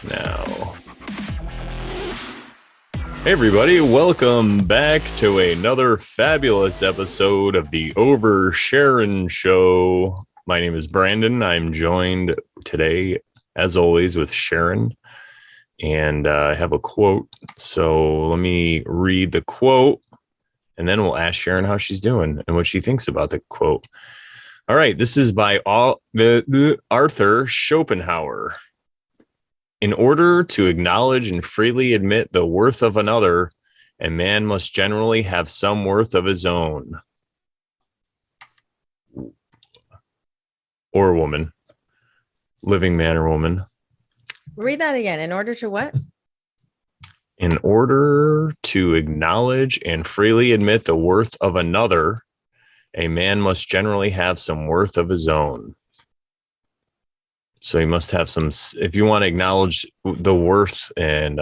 now. Hey everybody, welcome back to another fabulous episode of the Over Sharon Show. My name is Brandon. I'm joined today, as always, with Sharon. And I have a quote. So let me read the quote, and then we'll ask Sharon how she's doing and what she thinks about the quote. All right, this is by Arthur Schopenhauer. In order to acknowledge and freely admit the worth of another, a man must generally have some worth of his own. Or woman. Living man or woman. Read that again. In order to what? In order to acknowledge and freely admit the worth of another, a man must generally have some worth of his own. So he must have some, if you want to acknowledge the worth and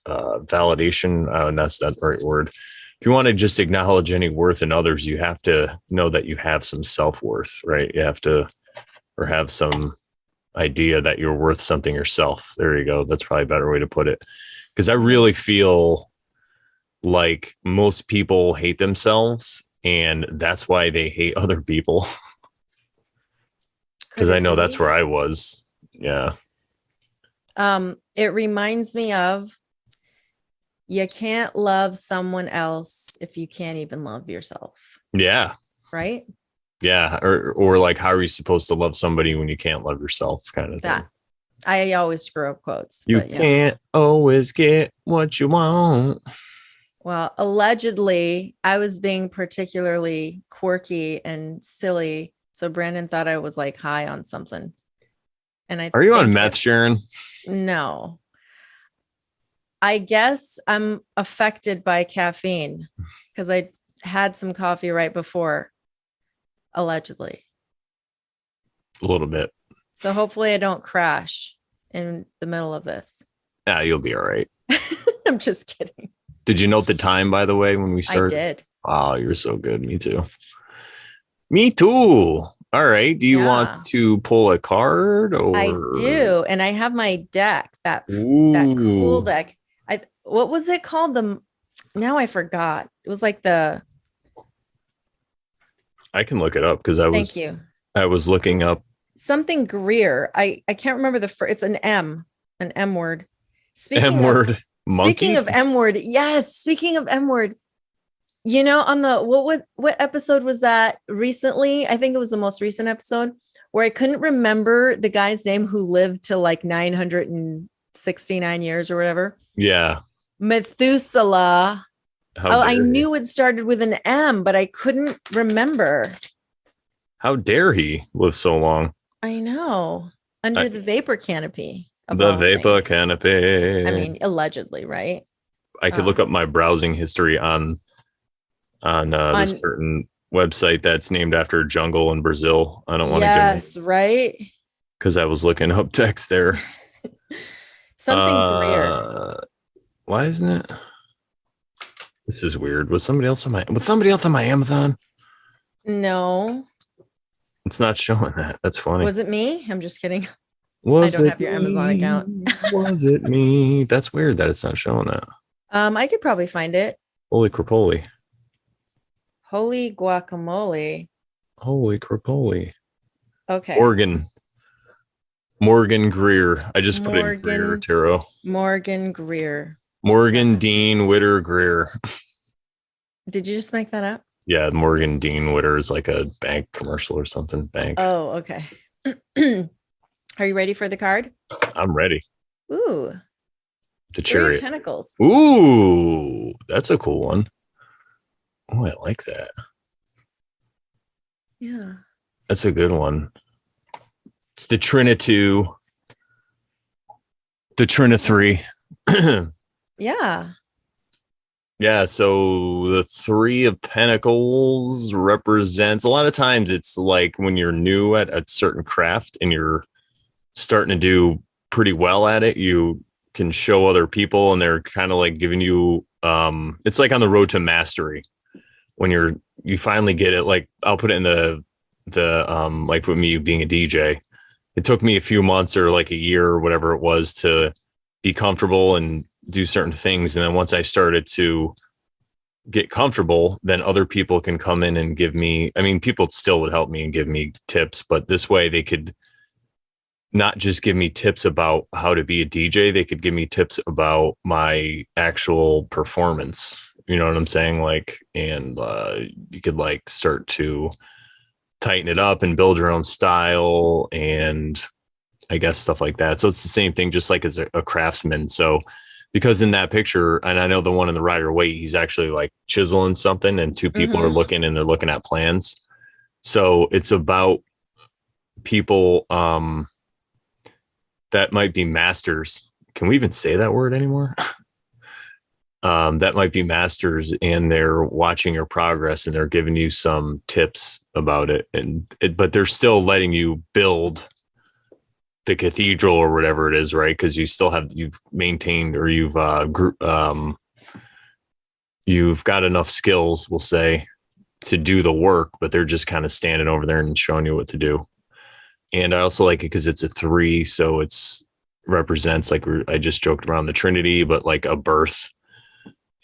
validation, that's not the right word. If you want to just acknowledge any worth in others, you have to know that you have some self-worth, right? You have to, or have some idea that you're worth something yourself. There you go. That's probably a better way to put it. Because I really feel like most people hate themselves, and that's why they hate other people. Because I know that's where I was. Yeah. It reminds me of, you can't love someone else if you can't even love yourself. Yeah. Right? Yeah. Or like, how are you supposed to love somebody when you can't love yourself, kind of that thing. I always screw up quotes. You can't always get what you want. Well, allegedly, I was being particularly quirky and silly. So Brandon thought I was like high on something. And Are you on meth, Sharon? No. I guess I'm affected by caffeine because I had some coffee right before, allegedly. A little bit. So hopefully I don't crash in the middle of this. Yeah, you'll be all right. I'm just kidding. Did you note the time, by the way, when we started? I did. Oh, you're so good. Me too. Me too. All right. Do you want to pull a card? Or I do, and I have my deck. That cool deck. What was it called? Now I forgot. It was like the. I can look it up because I was. Thank you. I was looking up something Greer. I can't remember the first. It's an M word. Speaking of M word, yes. Speaking of M word. You know, on the what episode was that recently? I think it was the most recent episode where I couldn't remember the guy's name who lived to like 969 years or whatever. Yeah. Methuselah. I knew it started with an M, but I couldn't remember. How dare he live so long? I know. Under the vapor canopy. The vapor canopy. I mean, allegedly, right? I could look up my browsing history on this certain website that's named after a jungle in Brazil. I don't want to get it. Yes, right. Because I was looking up text there. Something Greer. Why isn't it? This is weird. Was somebody else on my Amazon? No. It's not showing that. That's funny. Was it me? I'm just kidding. I don't have your Amazon account. Was it me? That's weird that it's not showing that. I could probably find it. Holy crapoli. Holy guacamole. Holy crapoli. Okay. Morgan Greer. I just put it in Greer Tarot. Morgan Greer. Morgan Dean Witter Greer. Did you just make that up? Yeah, Morgan Dean Witter is like a bank commercial or something. Bank. Oh, okay. Are you ready for the card? I'm ready. Ooh. The Chariot. 3 of Pentacles. Ooh, that's a cool one. Oh, I like that. Yeah. That's a good one. It's the Trinity. The Trinity. Yeah. Yeah, so the 3 of Pentacles represents, a lot of times it's like when you're new at a certain craft and you're starting to do pretty well at it, you can show other people and they're kind of like giving you, it's like on the road to mastery. When you finally get it, like I'll put it in the like with me being a DJ, it took me a few months or like a year or whatever it was to be comfortable and do certain things. And then once I started to get comfortable, then other people can come in and give me, I mean, people still would help me and give me tips, but this way they could not just give me tips about how to be a DJ, they could give me tips about my actual performance. You know what I'm saying? Like, and you could like start to tighten it up and build your own style and I guess stuff like that. So it's the same thing, just like as a craftsman. So because in that picture, and I know the one in the Rider Waite, he's actually like chiseling something and two people are looking and they're looking at plans. So it's about people that might be masters. Can we even say that word anymore? That might be masters and they're watching your progress and they're giving you some tips about it. But they're still letting you build the cathedral or whatever it is, right? Because you've maintained or you've got enough skills, we'll say, to do the work, but they're just kind of standing over there and showing you what to do. And I also like it because it's a 3, so it's represents like I just joked around the Trinity, but like a birth,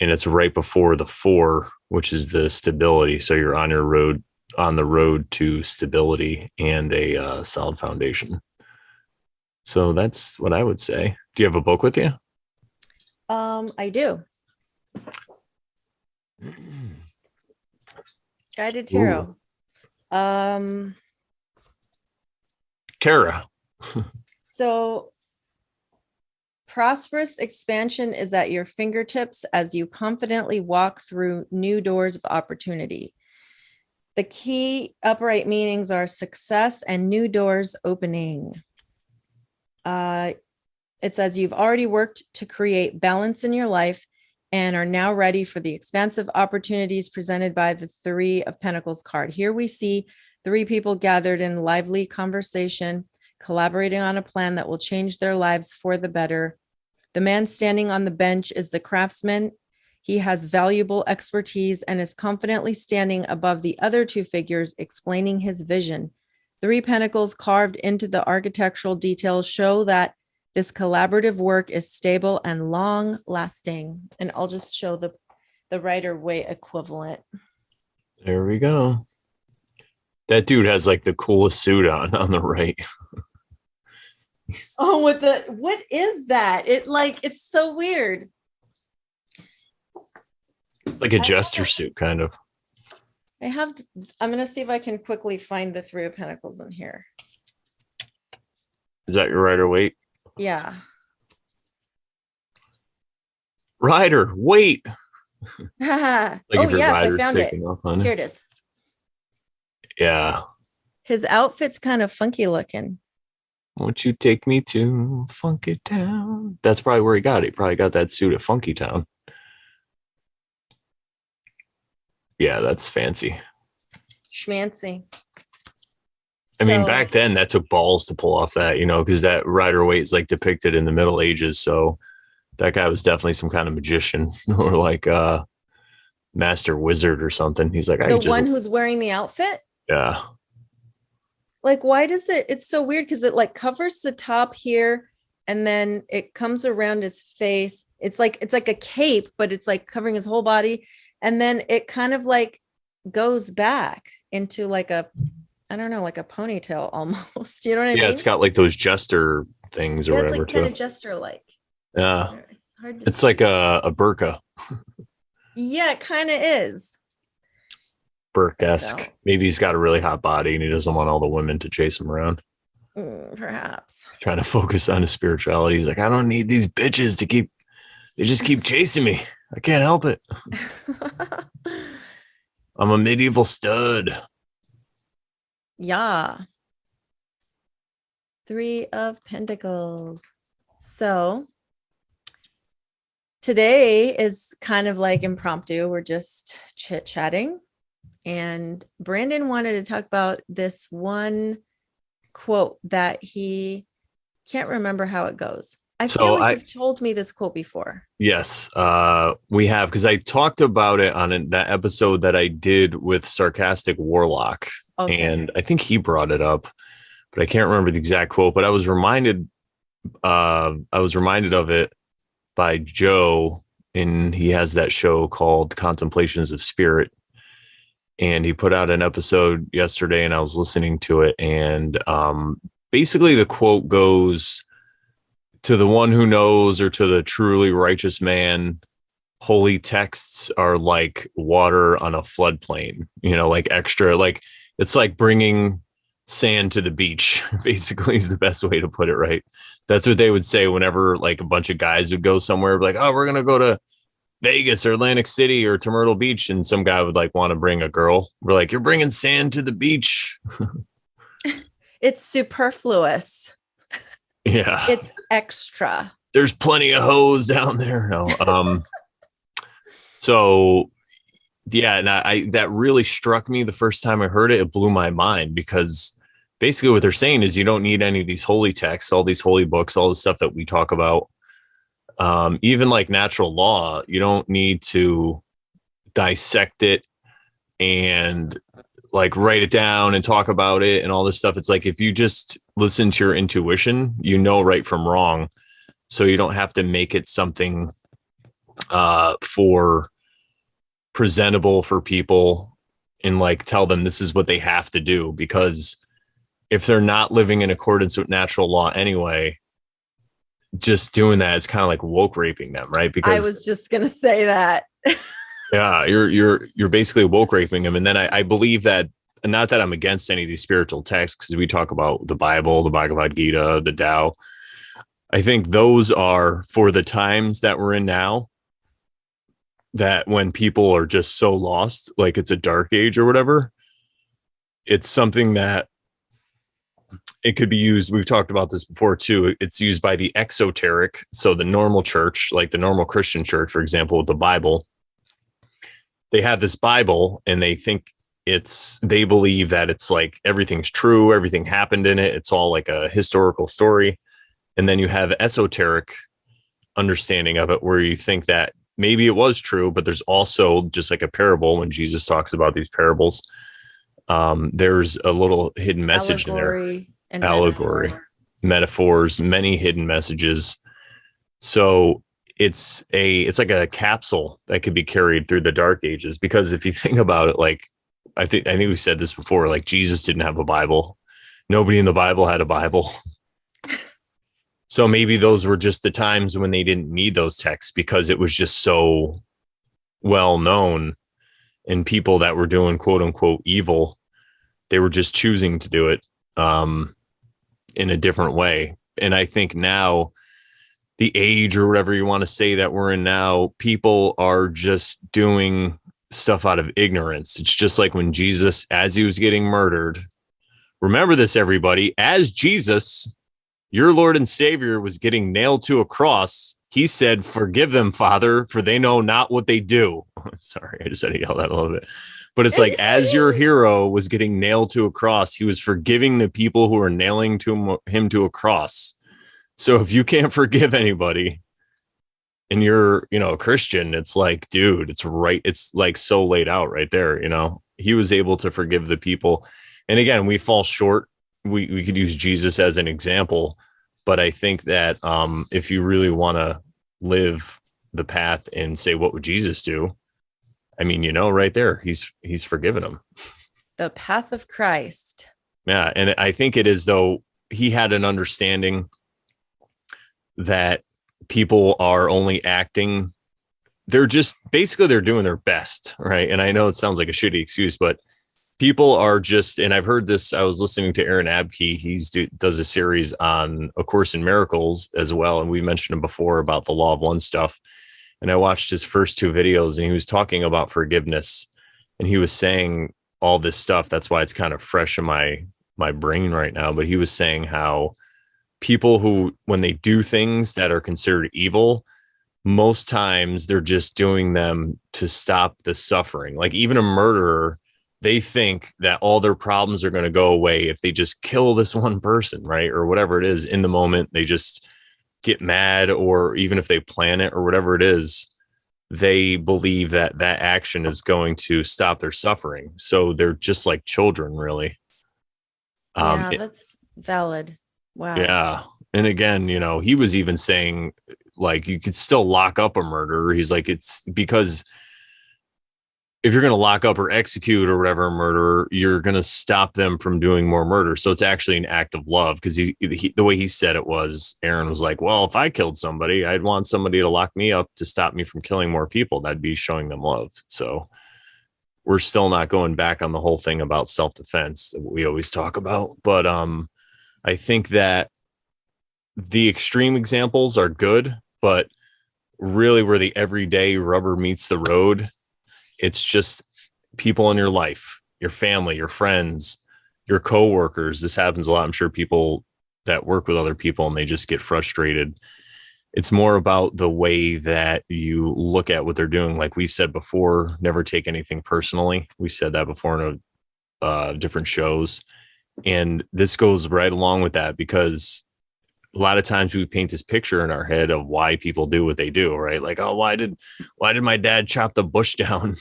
and it's right before the 4, which is the stability. So you're on the road to stability and a solid foundation. So that's what I would say. Do you have a book with you? I do. Guided Tarot. Tara. So prosperous expansion is at your fingertips as you confidently walk through new doors of opportunity. The key upright meanings are success and new doors opening. It says you've already worked to create balance in your life and are now ready for the expansive opportunities presented by the 3 of Pentacles card. Here we see 3 people gathered in lively conversation, collaborating on a plan that will change their lives for the better. The man standing on the bench is the craftsman. He has valuable expertise and is confidently standing above the other 2 figures, explaining his vision. 3 pentacles carved into the architectural details show that this collaborative work is stable and long lasting. And I'll just show the Rider Waite equivalent. There we go. That dude has like the coolest suit on the right. Oh, what is that? It's so weird. It's like a jester suit, kind of. I'm going to see if I can quickly find the 3 of Pentacles in here. Is that your Rider Waite? Yeah. Rider Waite. Like yes, I found it. Here it is. Yeah. His outfit's kind of funky looking. Won't you take me to Funky Town? That's probably where he got it. He probably got that suit at Funky Town. Yeah, that's fancy. Schmancy. I mean, back then that took balls to pull off that, because that Rider Waite is like depicted in the Middle Ages. So that guy was definitely some kind of magician or like a master wizard or something. He's like, the one who's wearing the outfit. Yeah. Like, why does it's so weird? Because it like covers the top here and then it comes around his face. It's like a cape, but it's like covering his whole body. And then it kind of like goes back into like a ponytail almost. You know what I mean? Yeah, it's got like those jester things or whatever. It's like kind of jester-like. Yeah. It's like a burqa. Yeah, it kind of is. Burke-esque. So. Maybe he's got a really hot body and he doesn't want all the women to chase him around. Perhaps. Trying to focus on his spirituality. He's like, I don't need these bitches they just keep chasing me. I can't help it. I'm a medieval stud. Yeah. 3 of Pentacles. So today is kind of like impromptu. We're just chit-chatting. And Brandon wanted to talk about this one quote that he can't remember how it goes. I feel like you've told me this quote before. Yes, we have, because I talked about it on that episode that I did with Sarcastic Warlock. Okay. And I think he brought it up. but I can't remember the exact quote. But I was reminded of it by Joe, and he has that show called Contemplations of Spirit. And he put out an episode yesterday, and I was listening to it. And basically, the quote goes, to the one who knows, or to the truly righteous man, holy texts are like water on a floodplain, like extra, like it's like bringing sand to the beach, basically, is the best way to put it, right? That's what they would say whenever like a bunch of guys would go somewhere, like, oh, we're going to go to Vegas or Atlantic City or to Myrtle Beach. And some guy would like want to bring a girl. We're like, you're bringing sand to the beach. It's superfluous. Yeah. It's extra. There's plenty of hoes down there. No. So yeah, and I that really struck me the first time I heard it. It blew my mind, because basically what they're saying is you don't need any of these holy texts, all these holy books, all the stuff that we talk about. Even like natural law, you don't need to dissect it and like write it down and talk about it and all this stuff. It's like, if you just listen to your intuition, right from wrong. So you don't have to make it something for presentable for people and like tell them this is what they have to do, because if they're not living in accordance with natural law anyway, just doing that is kind of like woke raping them, right? Because I was just gonna say that. Yeah, you're basically woke raping them. And then I believe that, not that I'm against any of these spiritual texts, because we talk about the Bible, the Bhagavad Gita, the Tao. I think those are for the times that we're in now, that when people are just so lost, like it's a dark age or whatever, it's something that it could be used. We've talked about this before too. It's used by the exoteric. So the normal church, like the normal Christian church, for example, with the Bible, they have this Bible and they believe that it's like everything's true, everything happened in it, it's all like a historical story. And then you have esoteric understanding of it, where you think that maybe it was true, but there's also just like a parable. When Jesus talks about these parables, there's a little hidden message Allegory in there. Allegory, metaphors, many hidden messages. So it's like a capsule that could be carried through the dark ages. Because if you think about it, like I think we said this before, like Jesus didn't have a Bible. Nobody in the Bible had a Bible. So maybe those were just the times when they didn't need those texts, because it was just so well known, and people that were doing quote unquote evil, they were just choosing to do it in a different way. And I think now, the age or whatever you want to say that we're in now, people are just doing stuff out of ignorance. It's just like when Jesus, as he was getting murdered, remember this, everybody, as Jesus, your Lord and Savior, was getting nailed to a cross, he said, "Forgive them, Father, for they know not what they do." Sorry, I just had to yell that a little bit. But it's like, as your hero was getting nailed to a cross, he was forgiving the people who were nailing him to a cross. So if you can't forgive anybody and you're, a Christian, it's like, dude, it's right. It's like so laid out right there. He was able to forgive the people. And again, we fall short. We could use Jesus as an example, but I think that if you really want to live the path and say, what would Jesus do? I mean, right there, he's forgiven them. The path of Christ. Yeah. And I think it is, though, he had an understanding that people are only acting, they're doing their best, right? And I know it sounds like a shitty excuse, but people are just, and I've heard this, I was listening to Aaron Abke, does a series on A Course in Miracles as well, and we mentioned him before about the law of one stuff, and I watched his first two videos, and he was talking about forgiveness, and he was saying all this stuff. That's why it's kind of fresh in my brain right now. But he was saying how people who, when they do things that are considered evil, most times they're just doing them to stop the suffering. Like even a murderer, they think that all their problems are going to go away if they just kill this one person, right? Or whatever it is in the moment, they just get mad, or even if they plan it or whatever it is, they believe that that action is going to stop their suffering. So they're just like children, really. Yeah, Valid. Wow. Yeah. And again, he was even saying like you could still lock up a murderer. He's like, it's because if you're going to lock up or execute or whatever a murderer, you're going to stop them from doing more murder. So it's actually an act of love, because he the way he said it was, Aaron was like, well, if I killed somebody, I'd want somebody to lock me up to stop me from killing more people. That'd be showing them love. So we're still not going back on the whole thing about self-defense that we always talk about. But I think that the extreme examples are good, but really where the everyday rubber meets the road, it's just people in your life, your family, your friends, your coworkers. This happens a lot. I'm sure people that work with other people and they just get frustrated. It's more about the way that you look at what they're doing. Like we said before, never take anything personally. We said that before in different shows. And this goes right along with that, because a lot of times we paint this picture in our head of why people do what they do, right? Like, oh, why did my dad chop the bush down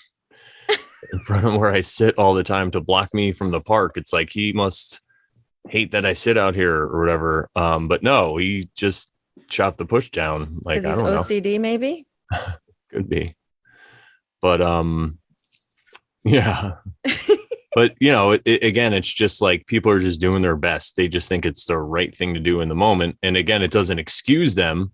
in front of where I sit all the time to block me from the park? It's like he must hate that I sit out here or whatever. But no, he just chopped the bush down. Like, I don't know. OCD, maybe. Could be. But yeah. But, again, it's just like people are just doing their best. They just think it's the right thing to do in the moment. And again, it doesn't excuse them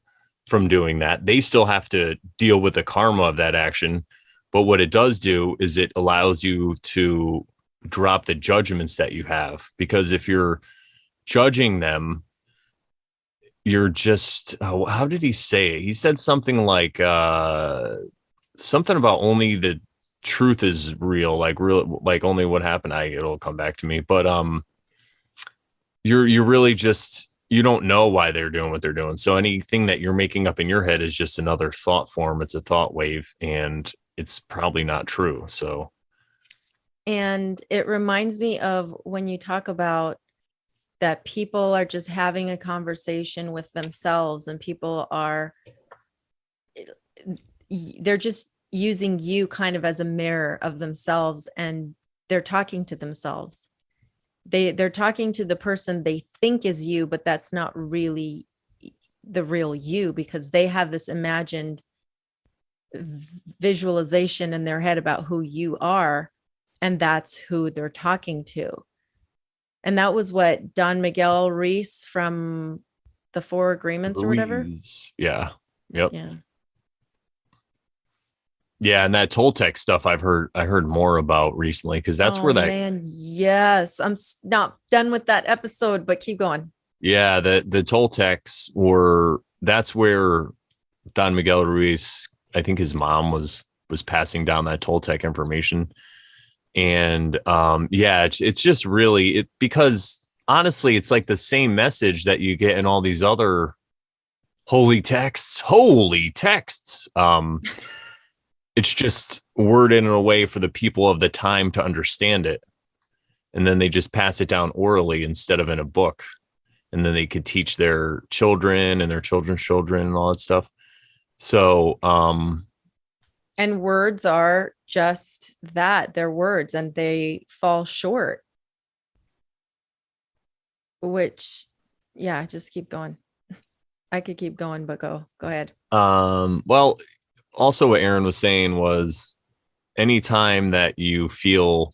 from doing that. They still have to deal with the karma of that action. But what it does do is it allows you to drop the judgments that you have. Because if you're judging them, you're just, how did he say it? He said something like something about only the truth is real, like only what happened. It'll come back to me, but you're really just, you don't know why they're doing what they're doing. So anything that you're making up in your head is just another thought form. It's a thought wave, and it's probably not true. So, and it reminds me of when you talk about that people are just having a conversation with themselves, and they're just using you kind of as a mirror of themselves, and they're talking to themselves. They're talking to the person they think is you, but that's not really the real you, because they have this imagined visualization in their head about who you are, and that's who they're talking to. And that was what Don Miguel Ruiz from the Four Agreements or whatever. Yeah. Yep. Yeah. Yeah, and that Toltec stuff I heard more about recently, because that's where that. Man, yes, I'm not done with that episode, but keep going. Yeah, the Toltecs were. That's where Don Miguel Ruiz, I think his mom was passing down that Toltec information, and it's just really because honestly, it's like the same message that you get in all these other holy texts. It's just worded in a way for the people of the time to understand it. And then they just pass it down orally instead of in a book. And then they could teach their children and their children's children and all that stuff. So, and words are just that. They're words, and they fall short. Which, yeah, just keep going. I could keep going, but go ahead. Well, also what Aaron was saying was anytime that you feel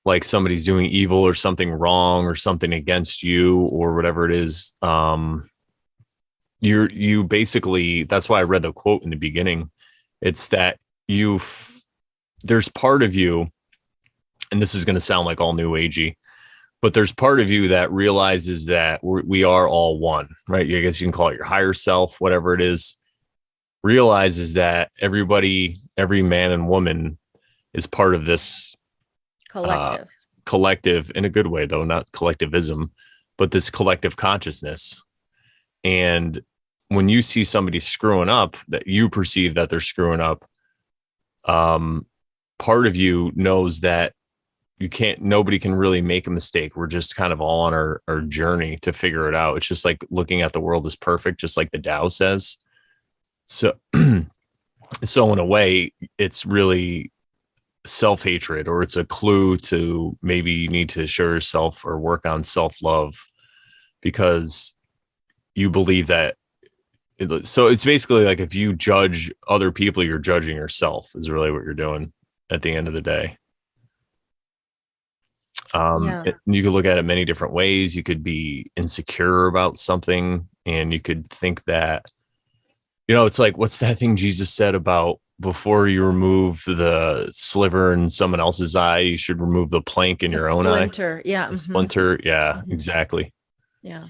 like somebody's doing evil or something wrong or something against you or whatever it is, you basically, that's why I read the quote in the beginning. It's that there's part of you, and this is going to sound like all new agey, but there's part of you that realizes that we are all one, right? I guess you can call it your higher self, whatever it is. Realizes that every man and woman is part of this collective in a good way, though, not collectivism, but this collective consciousness. And when you see somebody screwing up, that you perceive that they're screwing up, part of you knows that nobody can really make a mistake. We're just kind of all on our journey to figure it out. It's just like looking at the world as perfect, just like the Tao says. So in a way, it's really self-hatred, or it's a clue to maybe you need to show yourself or work on self-love because you believe that. So it's basically like if you judge other people, you're judging yourself is really what you're doing at the end of the day. You could look at it many different ways. You could be insecure about something, and you could think that, it's like, what's that thing Jesus said about before you remove the sliver in someone else's eye, you should remove the plank in your own eye. Yeah. The splinter. Yeah, exactly. Yeah.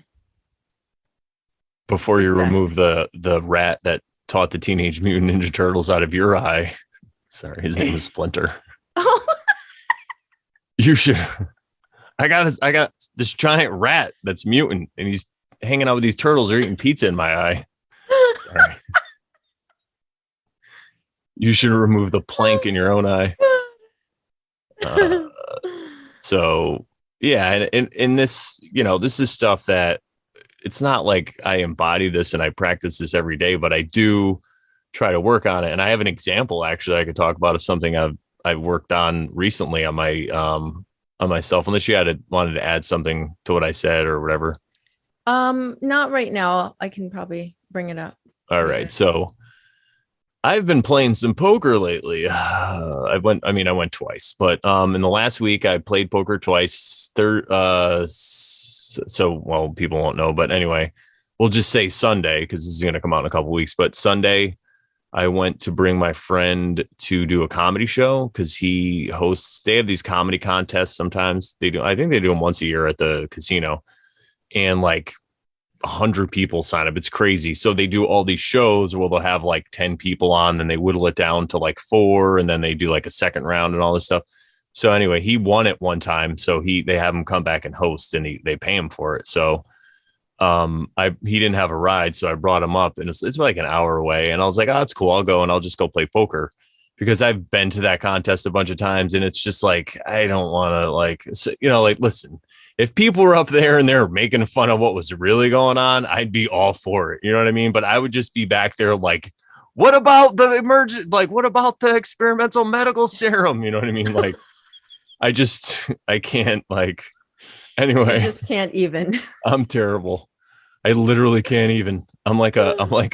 Before you remove the rat that taught the Teenage Mutant Ninja Turtles out of your eye. Sorry, his name is Splinter. Oh. You should. I got this giant rat that's mutant, and he's hanging out with these turtles. They're eating pizza in my eye. Sorry. You should remove the plank in your own eye. So yeah, and in this, this is stuff that it's not like I embody this and I practice this every day, but I do try to work on it. And I have an example actually I could talk about of something I've worked on recently on my on myself. Unless you wanted to add something to what I said or whatever. Not right now. I can probably bring it up. All right, so I've been playing some poker lately. I went twice, but in the last week I played poker twice. So people won't know, but anyway, we'll just say Sunday because this is going to come out in a couple of weeks. But Sunday, I went to bring my friend to do a comedy show because he hosts. They have these comedy contests sometimes. They do. I think they do them once a year at the casino, and like 100 people sign up. It's crazy. So they do all these shows where they'll have like 10 people on, then they whittle it down to like 4, and then they do like a second round and all this stuff. So anyway, he won it one time. So they have him come back and host, and they pay him for it. So he didn't have a ride, so I brought him up, and it's like an hour away. And I was like, oh, that's cool. I'll go and I'll just go play poker because I've been to that contest a bunch of times, and it's just like, I don't want to listen, if people were up there and they're making fun of what was really going on, I'd be all for it. You know what I mean? But I would just be back there like, what about the emergent? Like, what about the experimental medical serum? You know what I mean? Like, I can't anyway. You just can't even. I'm terrible. I literally can't even. I'm like a white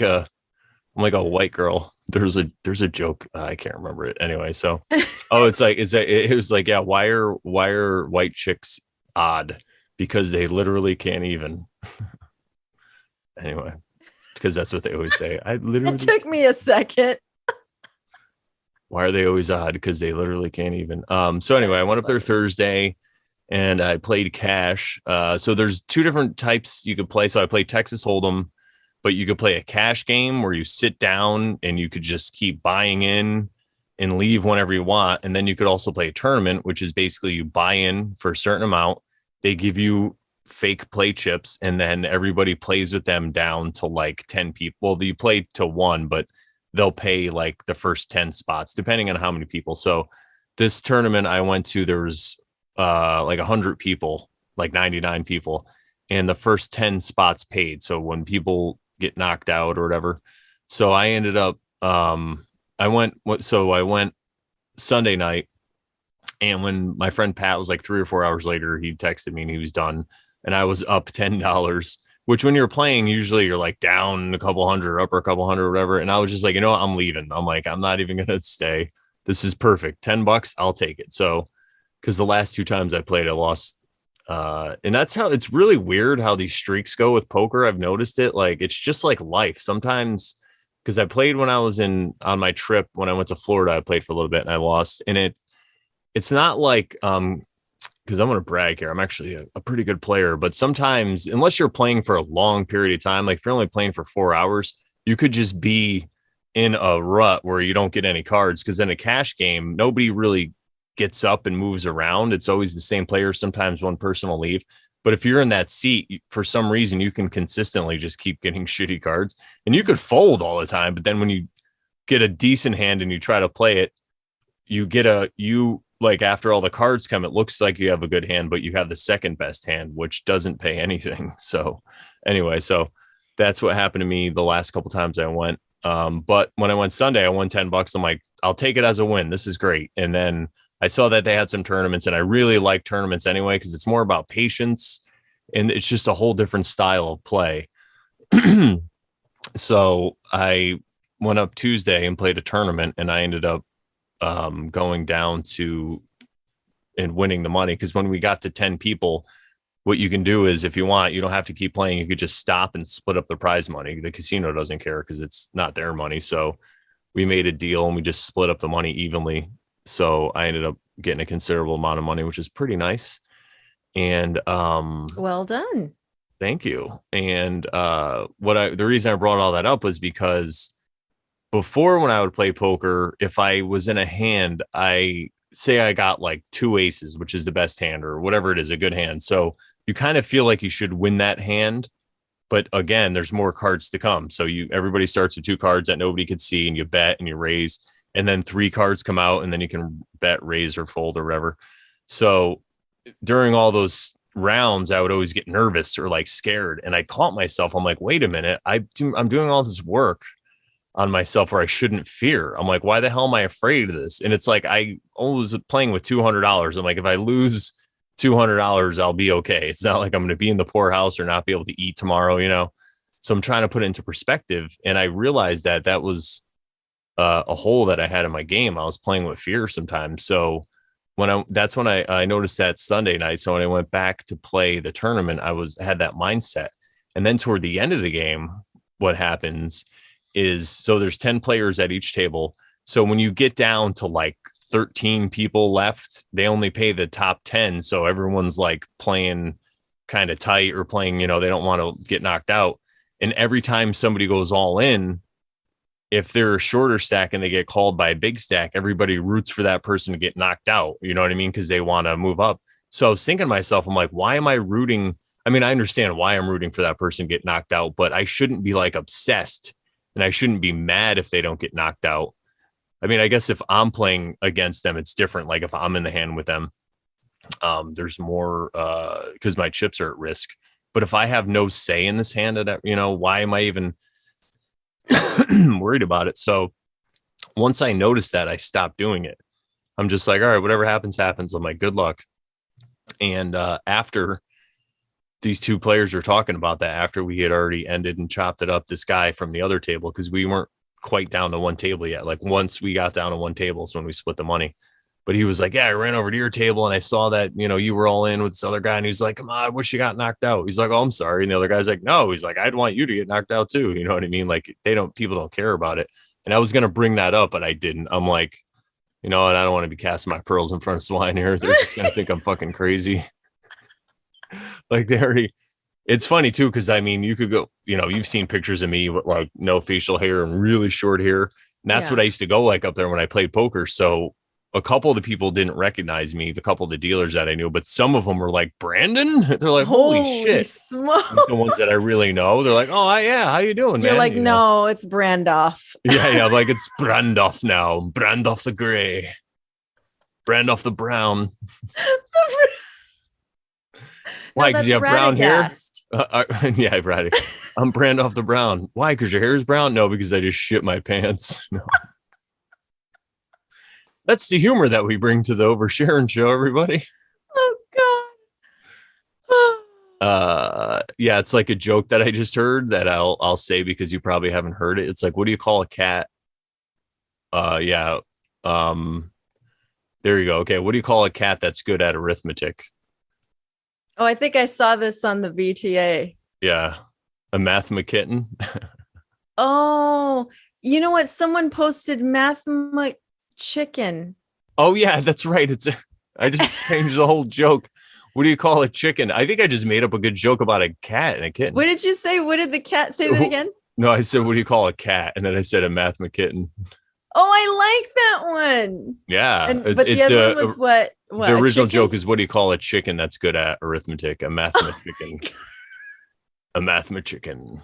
girl. There's a joke. I can't remember it anyway. So, it was like, yeah, why are white chicks odd? Because they literally can't even. Anyway, because that's what they always say. It took me a second. Why are they always odd? Because they literally can't even. So anyway, I went up there Thursday and I played cash. So there's 2 different types you could play. So I played Texas Hold'em, but you could play a cash game where you sit down and you could just keep buying in and leave whenever you want. And then you could also play a tournament, which is basically you buy in for a certain amount. They give you fake play chips, and then everybody plays with them down to like 10 people. Well, you play to 1, but they'll pay like the first 10 spots, depending on how many people. So this tournament I went to, there was like 100 people, like 99 people, and the first 10 spots paid. So when people get knocked out or whatever. So I ended up, I went Sunday night, and when my friend Pat was like 3 or 4 hours later, he texted me and he was done, and I was up $10, which when you're playing, usually you're like down a couple hundred, up or a couple hundred or whatever. And I was just like, what? I'm leaving. I'm like, I'm not even going to stay. This is perfect. $10, I'll take it. So, because the last 2 times I played, I lost. And that's how it's really weird how these streaks go with poker. I've noticed it. Like, it's just like life sometimes, because I played when I was on my trip, when I went to Florida, I played for a little bit and I lost. And it's not like, because I'm going to brag here, I'm actually a pretty good player, but sometimes, unless you're playing for a long period of time, like if you're only playing for 4 hours, you could just be in a rut where you don't get any cards. Because in a cash game, nobody really gets up and moves around. It's always the same player. Sometimes one person will leave. But if you're in that seat, for some reason, you can consistently just keep getting shitty cards, and you could fold all the time. But then when you get a decent hand and you try to play it, like after all the cards come, it looks like you have a good hand, but you have the second best hand, which doesn't pay anything. So anyway, so that's what happened to me the last couple times I went. But when I went Sunday, I won $10. I'm like, I'll take it as a win. This is great. And then I saw that they had some tournaments, and I really like tournaments anyway, because it's more about patience and it's just a whole different style of play. So I went up Tuesday and played a tournament, and I ended up going down to and winning the money, because when we got to 10 people, what you can do is, if you want, you don't have to keep playing. You could just stop and split up the prize money. The casino doesn't care because it's not their money. So we made a deal and we just split up the money evenly. So I ended up getting a considerable amount of money, which is pretty nice. And well done. Thank you. And the reason I brought all that up was because before, when I would play poker, if I was in a hand, I say I got like 2 aces, which is the best hand, or whatever it is, a good hand. So you kind of feel like you should win that hand. But again, there's more cards to come. So everybody starts with 2 cards that nobody could see, and you bet and you raise, and then 3 cards come out, and then you can bet, raise, or fold, or whatever. So during all those rounds, I would always get nervous or like scared, and I caught myself. I'm like, wait a minute, I'm doing all this work on myself where I shouldn't fear. I'm like, why the hell am I afraid of this? And it's like, I was playing with $200. I'm like, if I lose $200, I'll be okay. It's not like I'm going to be in the poorhouse or not be able to eat tomorrow, you know? So I'm trying to put it into perspective. And I realized that was a hole that I had in my game. I was playing with fear sometimes. So that's when I noticed that Sunday night. So when I went back to play the tournament, I had that mindset. And then toward the end of the game, what happens is, so there's 10 players at each table. So when you get down to like 13 people left, they only pay the top 10. So everyone's like playing kind of tight, or playing, they don't want to get knocked out. And every time somebody goes all in, if they're a shorter stack and they get called by a big stack, everybody roots for that person to get knocked out. You know what I mean? Because they want to move up. So I was thinking to myself, I'm like, why am I rooting? I mean, I understand why I'm rooting for that person to get knocked out, but I shouldn't be like obsessed, and I shouldn't be mad if they don't get knocked out. I mean, I guess if I'm playing against them, it's different. Like if I'm in the hand with them, there's more because my chips are at risk. But if I have no say in this hand, why am I even worried about it? So once I noticed that, I stopped doing it. I'm just like, all right, whatever happens, happens. I'm like, good luck. And after these 2 players were talking about that, after we had already ended and chopped it up, this guy from the other table, because we weren't quite down to one table yet. Like once we got down to one table is when we split the money. But he was like, yeah, I ran over to your table and I saw that, you were all in with this other guy. And he was like, come on, I wish you got knocked out. He's like, oh, I'm sorry. And the other guy's like, no, he's like, I'd want you to get knocked out too. You know what I mean? Like people don't care about it. And I was going to bring that up, but I didn't. I'm like, and I don't want to be casting my pearls in front of swine here. They're just going to think I'm fucking crazy. Like it's funny too, because I mean, you could go, you've seen pictures of me with like no facial hair and really short hair. And that's what I used to go like up there when I played poker. So a couple of the people didn't recognize me, the couple of the dealers that I knew, but some of them were like, Brandon? They're like, holy shit. Smokes. The ones that I really know, they're like, oh, yeah, how you doing, man? You're like, no, it's Brandoff. Yeah, like it's Brandoff now. Brandoff the gray. Brandoff the brown. Why? Because you have brown hair? Yeah, Brady. I'm Brandoff the brown. Why? Because your hair is brown? No, because I just shit my pants. No. That's the humor that we bring to the Over Sharon show, everybody. Oh God. Yeah, it's like a joke that I just heard that I'll say because you probably haven't heard it. It's like, what do you call a cat? Yeah. There you go. Okay, what do you call a cat that's good at arithmetic? Oh, I think I saw this on the VTA. Yeah, a mathematician. Oh, you know what? Someone posted chicken. Oh yeah, that's right. I just changed the whole joke. What do you call a chicken? I think I just made up a good joke about a cat and a kitten. What did you say? What did the cat say that again? No, I said, what do you call a cat? And then I said a mathematician. Oh, I like that one. Yeah. But the other one was what? The original joke is, what do you call a chicken that's good at arithmetic? A mathematician. A mathematician.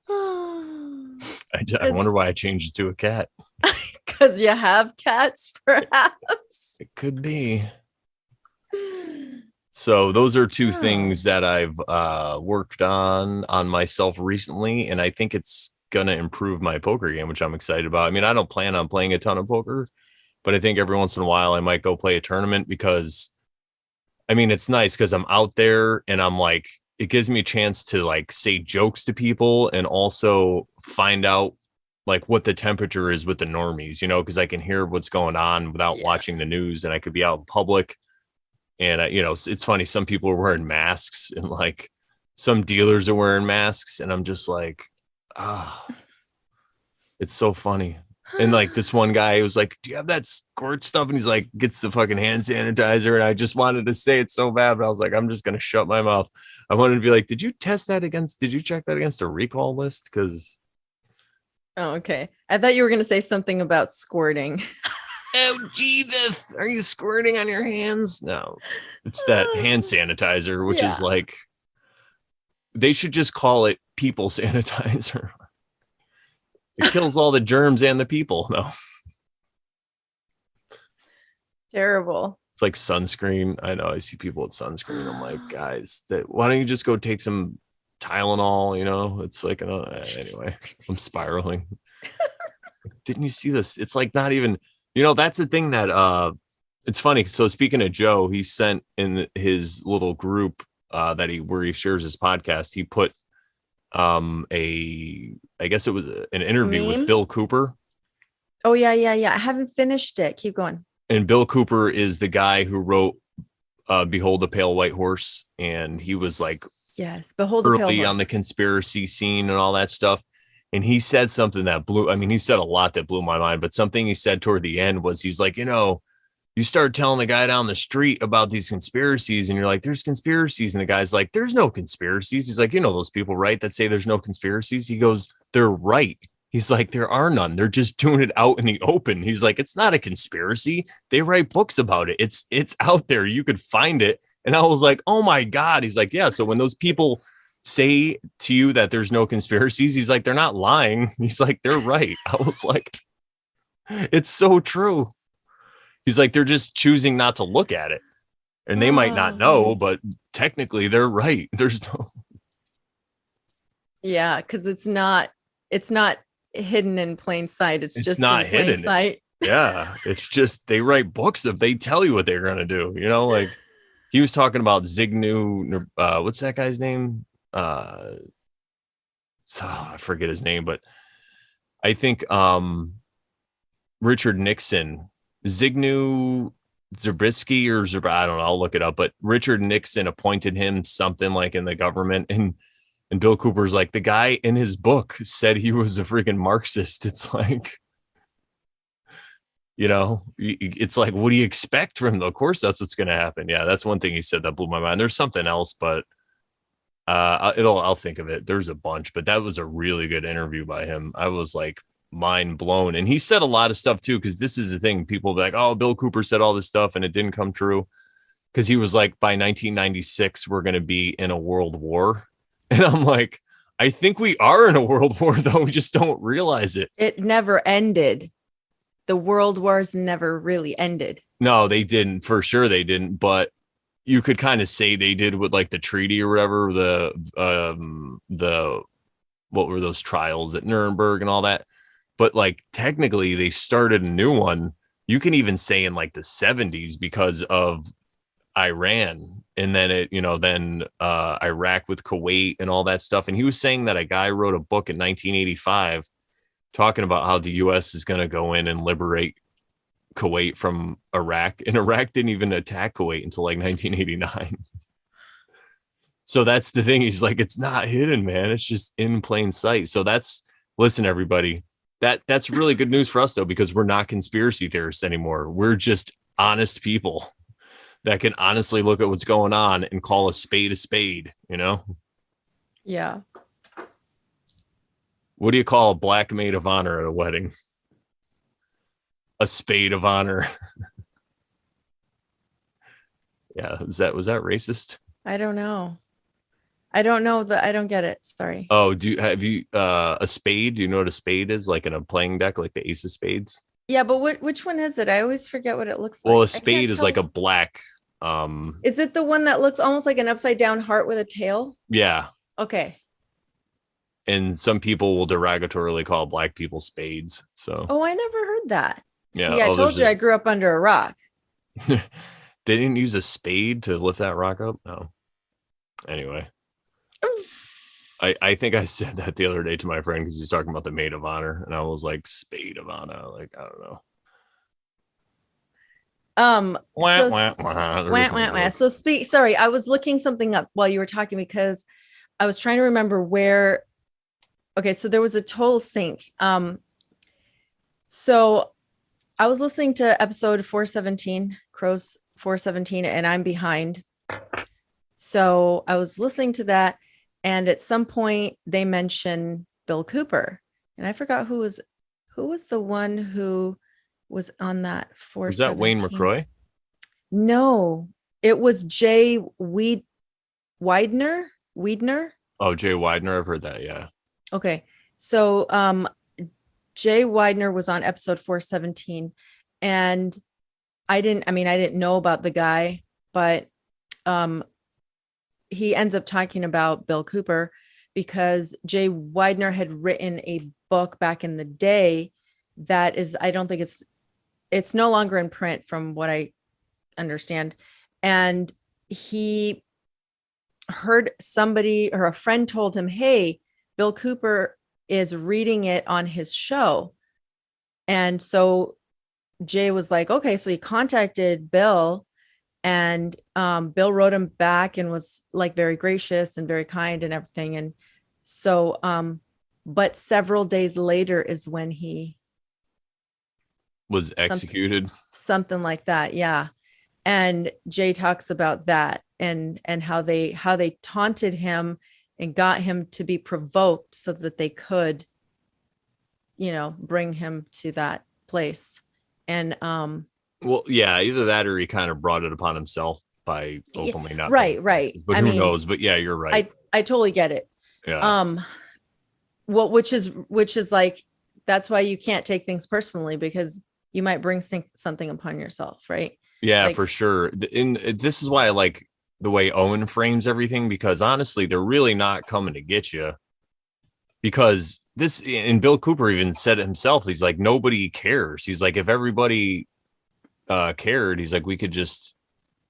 I wonder why I changed it to a cat. Because you have cats, perhaps. It could be. So those are 2 things that I've worked on myself recently, and I think it's going to improve my poker game, which I'm excited about. I mean, I don't plan on playing a ton of poker, but I think every once in a while I might go play a tournament because I mean, it's nice because I'm out there and I'm like, it gives me a chance to like say jokes to people and also find out like what the temperature is with the normies, you know, because I can hear what's going on without watching the news, and I could be out in public. And, you know, it's funny. Some people are wearing masks and like some dealers are wearing masks. And I'm just like, ah, it's so funny. And like this one guy was like, do you have that squirt stuff? And he's like, gets the fucking hand sanitizer. And I just wanted to say it so bad, but I was like, I'm just going to shut my mouth. I wanted to be like, did you check that against a recall list? Because. Oh, okay. I thought you were going to say something about squirting. Oh, Jesus, are you squirting on your hands? No, it's that hand sanitizer, which is like, they should just call it people sanitizer. It kills all the germs and the people. No. Terrible. It's like sunscreen. I know. I see people with sunscreen. I'm like, guys, why don't you just go take some Tylenol? You know, it's like, anyway, I'm spiraling. Didn't you see this? It's like not even, you know, that's the thing that it's funny. So speaking of Joe, he sent in his little group where he shares his podcast. He put I guess it was an interview with Bill Cooper. Oh yeah. I haven't finished it. Keep going. And Bill Cooper is the guy who wrote Behold the Pale White Horse, and he was like, yes, Behold the Pale Horse, on the conspiracy scene and all that stuff. And he said something that he said a lot that blew my mind, but something he said toward the end was, he's like, you know, you start telling the guy down the street about these conspiracies and you're like, there's conspiracies. And the guy's like, there's no conspiracies. He's like, you know, those people, right, that say there's no conspiracies. He goes, they're right. He's like, there are none. They're just doing it out in the open. He's like, it's not a conspiracy. They write books about it. It's out there. You could find it. And I was like, oh my God. He's like, yeah. So when those people say to you that there's no conspiracies, he's like, they're not lying. He's like, they're right. I was like, it's so true. He's like, they're just choosing not to look at it. And they might not know, but technically they're right. There's no. Yeah, because it's not hidden in plain sight. It's just not in plain hidden. Sight. Yeah. It's just, they write books they tell you what they're going to do. You know, like he was talking about Zygmunt, what's that guy's name? I forget his name, but I think Richard Nixon, Zygmunt Zabriskie I don't know, I'll look it up, but Richard Nixon appointed him something like in the government, and Bill Cooper's like, the guy in his book said he was a freaking Marxist. It's like, you know, it's like, what do you expect from him? Of course that's what's going to happen. Yeah, that's one thing he said that blew my mind. There's something else, but I'll think of it. There's a bunch, but that was a really good interview by him. I was like mind blown. And he said a lot of stuff too, because this is the thing. People be like, oh, Bill Cooper said all this stuff and it didn't come true. Because he was like, by 1996, we're going to be in a world war. And I'm like, I think we are in a world war, though. We just don't realize it. It never ended. The world wars never really ended. No, they didn't. For sure they didn't. But you could kind of say they did with like the treaty or whatever, the what were those trials at Nuremberg and all that. But like technically they started a new one. You can even say in like the 70s because of Iran, and then Iraq with Kuwait and all that stuff. And he was saying that a guy wrote a book in 1985 talking about how the US is going to go in and liberate Kuwait from Iraq, and Iraq didn't even attack Kuwait until like 1989. So that's the thing. He's like, it's not hidden, man. It's just in plain sight. So listen, everybody, that's really good news for us though, because we're not conspiracy theorists anymore. We're just honest people that can honestly look at what's going on and call a spade, you know? Yeah. What do you call a black maid of honor at a wedding? A spade of honor. Yeah. Was that racist? I don't know. I don't get it. Sorry. Oh, have you a spade? Do you know what a spade is? Like in a playing deck, like the ace of spades? Yeah, but which one is it? I always forget what it looks like. Well, a spade is like a black. Is it the one that looks almost like an upside down heart with a tail? Yeah. Okay. And some people will derogatorily call black people spades. So. Oh, I never heard that. Yeah. See, I told you I grew up under a rock. They didn't use a spade to lift that rock up? No. Anyway. I think I said that the other day to my friend because he's talking about the maid of honor, and I was like, spade of honor. Like, I don't know. So sorry, I was looking something up while you were talking because I was trying to remember where. Okay, so there was a total sync. So I was listening to episode 417, Crrow's 417, and I'm behind. So I was listening to that, and at some point they mention Bill Cooper, and I forgot who was the one who was on that 417. Was that Wayne McCroy? No, it was Jay Weidner. Oh, Jay Weidner. I've heard that. Yeah. Okay. So Jay Weidner was on episode 417, and I didn't know about the guy, but he ends up talking about Bill Cooper because Jay Weidner had written a book back in the day that is, I don't think it's no longer in print from what I understand. And he heard somebody or a friend told him, hey, Bill Cooper is reading it on his show. And so Jay was like, okay. So he contacted Bill, and Bill wrote him back and was like very gracious and very kind and everything. And so, but several days later is when he was executed. Something like that. Yeah. And Jay talks about that and how they taunted him and got him to be provoked so that they could, bring him to that place. And well, yeah, either that or he kind of brought it upon himself by openly not. Right. But who knows? But yeah, you're right. I totally get it. Yeah. Well, which is like, that's why you can't take things personally, because you might bring something upon yourself, right? Yeah, for sure. This is why I like the way Owen frames everything, because honestly, they're really not coming to get you. Because and Bill Cooper even said it himself. He's like, nobody cares. He's like, if everybody cared, he's like, we could just,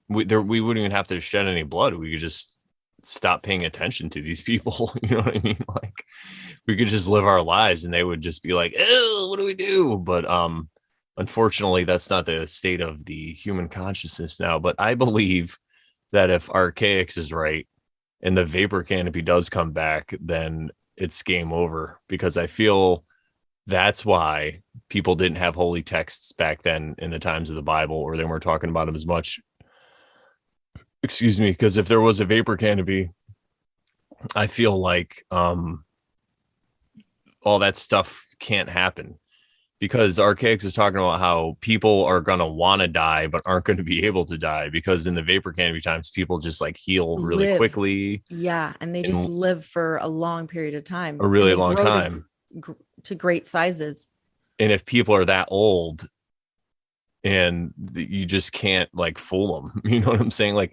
we wouldn't even have to shed any blood. We could just stop paying attention to these people. You know what I mean? Like, we could just live our lives and they would just be like, oh, what do we do? But unfortunately, that's not the state of the human consciousness now. But I believe that if Archaix is right and the vapor canopy does come back, then it's game over, because I feel that's why people didn't have holy texts back then in the times of the Bible, or they weren't talking about them as much. Excuse me. Because if there was a vapor canopy, I feel like all that stuff can't happen, because Archaix is talking about how people are going to want to die, but aren't going to be able to die, because in the vapor canopy times, people just like heal really quickly. Yeah. And they just live for a long period of time, a really long time to great sizes. And if people are that old, and you just can't like fool them, you know what I'm saying? Like,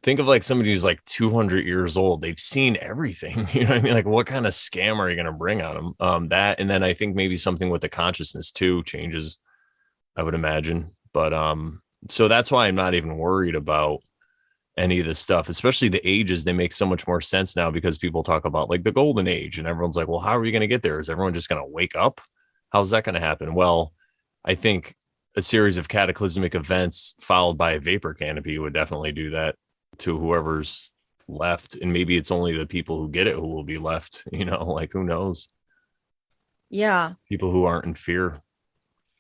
think of like somebody who's like 200 years old. They've seen everything. You know what I mean? Like, what kind of scam are you going to bring on them? That, and then I think maybe something with the consciousness too changes, I would imagine. But so that's why I'm not even worried about any of this stuff, especially the ages. They make so much more sense now, because people talk about like the golden age, and everyone's like, well, how are we going to get there? Is everyone just going to wake up? How's that going to happen? Well, I think a series of cataclysmic events followed by a vapor canopy would definitely do that to whoever's left. And maybe it's only the people who get it who will be left, like, who knows? Yeah. People who aren't in fear.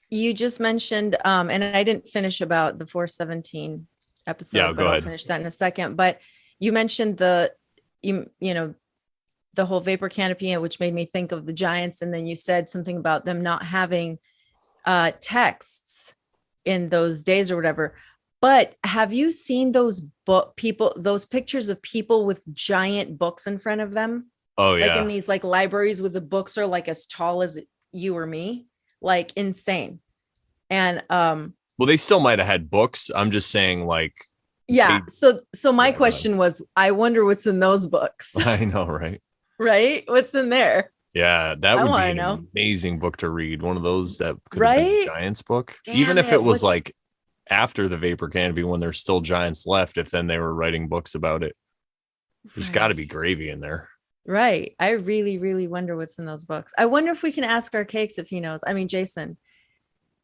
You just mentioned, and I didn't finish about the 417 episode. Yeah, go ahead. I'll finish that in a second. But you mentioned the whole vapor canopy, which made me think of the giants. And then you said something about them not having texts in those days or whatever. But have you seen those those pictures of people with giant books in front of them? Oh, yeah. Like in these like libraries where the books are like as tall as you or me, like insane. And well, they still might have had books. I'm just saying, like, yeah. So my question was, I wonder what's in those books. I know, right? Right? What's in there? Yeah, that would be an amazing book to read. One of those that could have been a Giants book. Damn even if it was like after the vapor canopy when there's still giants left, if then they were writing books about it. There's got to be gravy in there. Right. I really, really wonder what's in those books. I wonder if we can ask Archaix if he knows. I mean, Jason,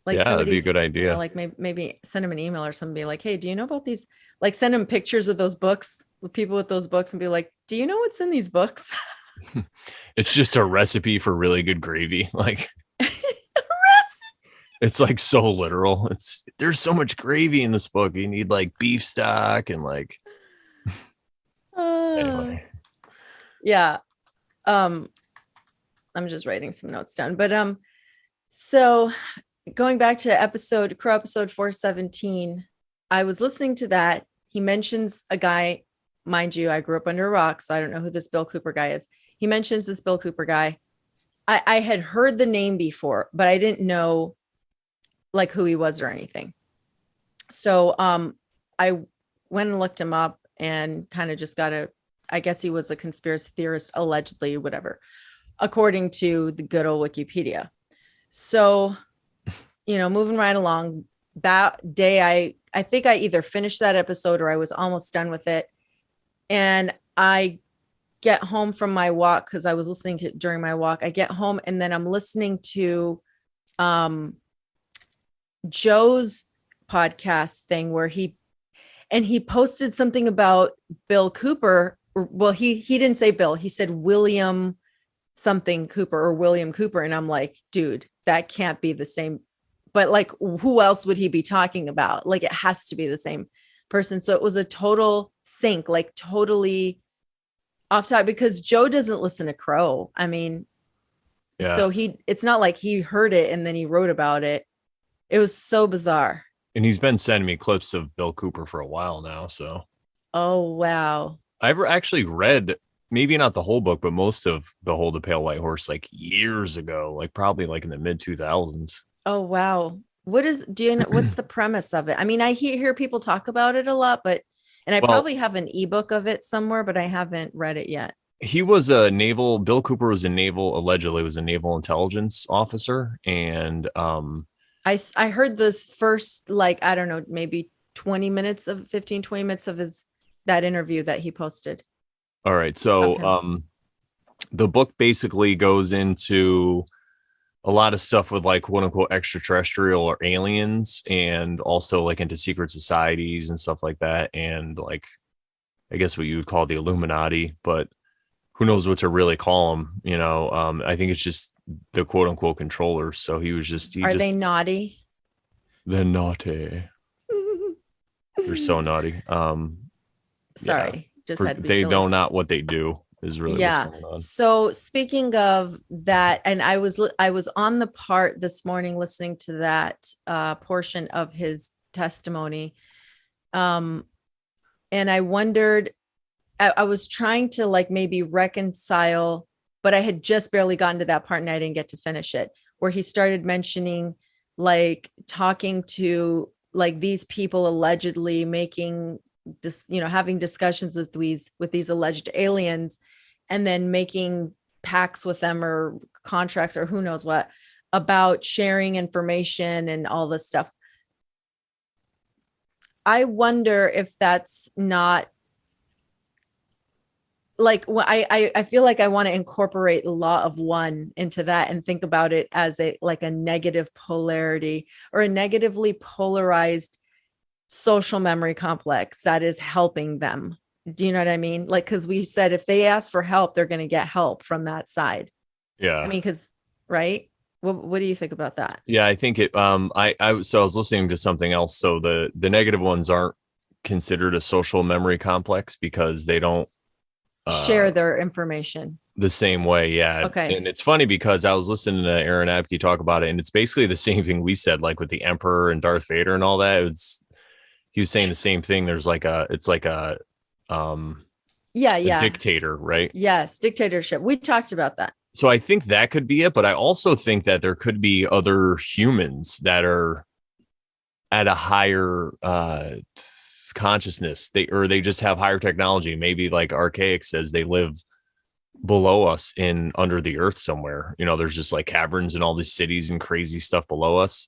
like, yeah, that'd be a good idea. You know, like maybe send him an email or something, be like, hey, do you know about these? Like, send him pictures of those books, with people with those books, and be like, do you know what's in these books? It's just a recipe for really good gravy. Like, it's like so literal. There's so much gravy in this book. You need like beef stock and like anyway. Yeah. I'm just writing some notes down. But so going back to Crrow episode 417, I was listening to that. He mentions a guy, mind you, I grew up under a rock, so I don't know who this Bill Cooper guy is. He mentions this Bill Cooper guy. I had heard the name before, but I didn't know like who he was or anything. So I went and looked him up and kind of just I guess he was a conspiracy theorist, allegedly, whatever, according to the good old Wikipedia. So, you know, moving right along, that day, I think I either finished that episode or I was almost done with it. And I get home from my walk, because I was listening to it during my walk. I get home and then I'm listening to Joe's podcast thing where he posted something about Bill Cooper. Well, he didn't say Bill, he said William something Cooper or William Cooper. And I'm like, dude, that can't be the same. But like, who else would he be talking about? Like, it has to be the same person. So it was a total sync, like totally off topic, because Joe doesn't listen to Crrow. I mean, yeah. So it's not like he heard it and then he wrote about it. It was so bizarre. And he's been sending me clips of Bill Cooper for a while now. So, oh, wow. I've actually read, maybe not the whole book, but most of Behold the Pale White Horse like years ago, like probably like in the mid 2000s. Oh, wow. Do you know what's the premise of it? I mean, I hear people talk about it a lot, and I probably have an ebook of it somewhere, but I haven't read it yet. He was Bill Cooper was allegedly was a naval intelligence officer. And I heard this first, like, I don't know, maybe 15, 20 minutes of that interview that he posted. All right. So the book basically goes into a lot of stuff with like quote unquote extraterrestrial or aliens, and also like into secret societies and stuff like that. And like, I guess what you would call the Illuminati, but who knows what to really call them, you know? I think it's just the quote unquote controllers. So Are they naughty? They're naughty. They're so naughty. Sorry. Yeah. They know not what they do is really what's going on. So speaking of that, and I was on the part this morning listening to that portion of his testimony. And I wondered, I was trying to like maybe reconcile, but I had just barely gotten to that part and I didn't get to finish it, where he started mentioning like talking to like these people allegedly making this, you know, having discussions with these alleged aliens, and then making pacts with them or contracts or who knows what about sharing information and all this stuff. I wonder if that's not like, I feel like I want to incorporate the law of one into that and think about it as a negative polarity or a negatively polarized social memory complex that is helping them. Do you know what I mean? Like, because we said if they ask for help, they're going to get help from that side. Yeah. I mean, because, right? What do you think about that? Yeah, I think it. So I was listening to something else. So the negative ones aren't considered a social memory complex because they don't share their information the same way. Yeah. Okay. And it's funny because I was listening to Aaron Abke talk about it, and it's basically the same thing we said, like with the Emperor and Darth Vader and all that. He was saying the same thing. There's a dictator, right? Yes, dictatorship. We talked about that. So I think that could be it, but I also think that there could be other humans that are at a higher consciousness. They just have higher technology. Maybe like Archaix says, they live below us under the earth somewhere. You know, there's just like caverns and all these cities and crazy stuff below us.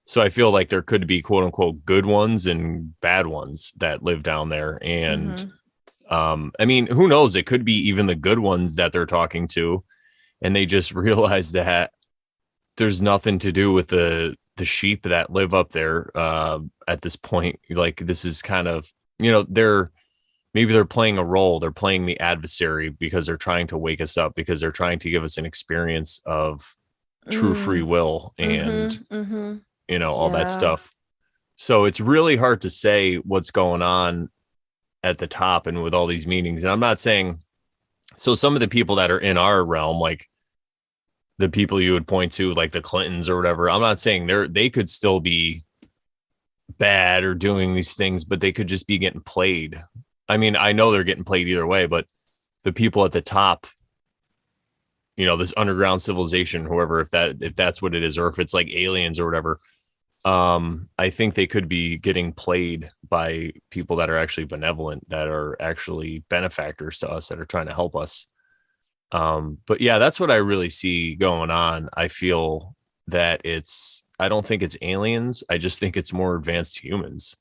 So I feel like there could be quote unquote good ones and bad ones that live down there. And I mean, who knows? It could be even the good ones that they're talking to, and they just realize that there's nothing to do with the sheep that live up there at this point. Like, this is kind of, maybe they're playing a role. They're playing the adversary because they're trying to wake us up, because they're trying to give us an experience of true free will and all that stuff. So it's really hard to say what's going on at the top and with all these meetings. And I'm not saying, so some of the people that are in our realm, like the people you would point to, like the Clintons or whatever, I'm not saying they could still be bad or doing these things, but they could just be getting played. I mean, I know they're getting played either way, but the people at the top, this underground civilization, whoever, if that's what it is, or if it's like aliens or whatever, I think they could be getting played by people that are actually benevolent, that are actually benefactors to us, that are trying to help us. But yeah, that's what I really see going on. I feel that I don't think it's aliens. I just think it's more advanced humans.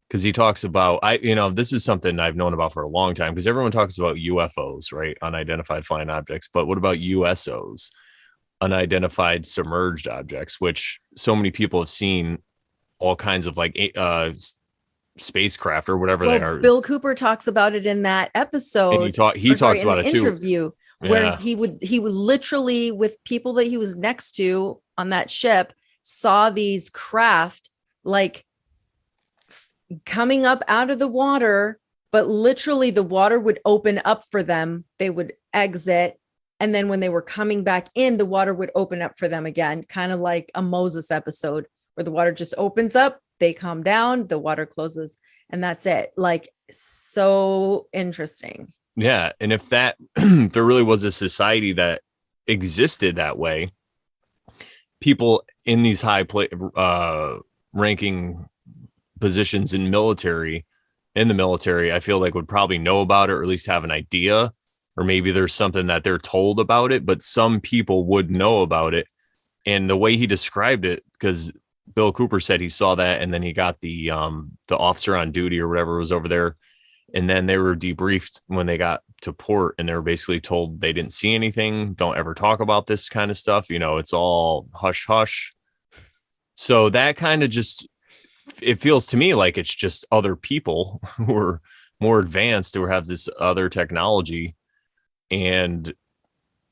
Because he talks about, this is something I've known about for a long time, because everyone talks about UFOs, right? Unidentified flying objects. But what about USOs? Unidentified submerged objects, which so many people have seen all kinds of like spacecraft or whatever they are. Bill Cooper talks about it in that episode. And he talks about it interview too, where he would literally, with people that he was next to on that ship, saw these craft like coming up out of the water, but literally the water would open up for them. They would exit. And then when they were coming back in, the water would open up for them again, kind of like a Moses episode where the water just opens up, they come down, the water closes, and that's it. Like, so interesting. Yeah. And if that, there really was a society that existed that way, people in these high ranking positions in the military, I feel like would probably know about it, or at least have an idea. Or maybe there's something that they're told about it, but some people would know about it. And the way he described it, because Bill Cooper said he saw that, and then he got the officer on duty or whatever was over there, and then they were debriefed when they got to port, and they were basically told they didn't see anything. Don't ever talk about this kind of stuff. It's all hush hush. So that kind of just, it feels to me like it's just other people who are more advanced, who have this other technology. And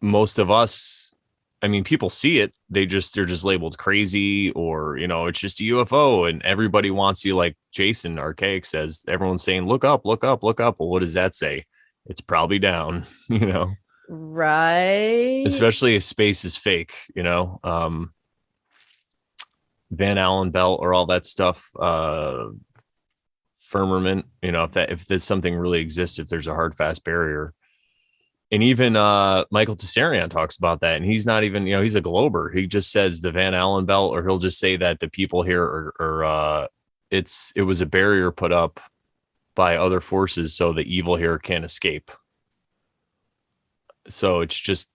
most of us, I mean, people see it. They're just labeled crazy, or, it's just a UFO, and everybody wants you, like Jason Archaix says, everyone's saying, look up, look up, look up. Well, what does that say? It's probably down, Right. Especially if space is fake, Van Allen belt or all that stuff, firmament, if there's something really exists, if there's a hard, fast barrier. And even Michael Tsarion talks about that. And he's not even, he's a glober. He just says the Van Allen belt, or he'll just say that the people here it was a barrier put up by other forces so the evil here can't escape. So it's just,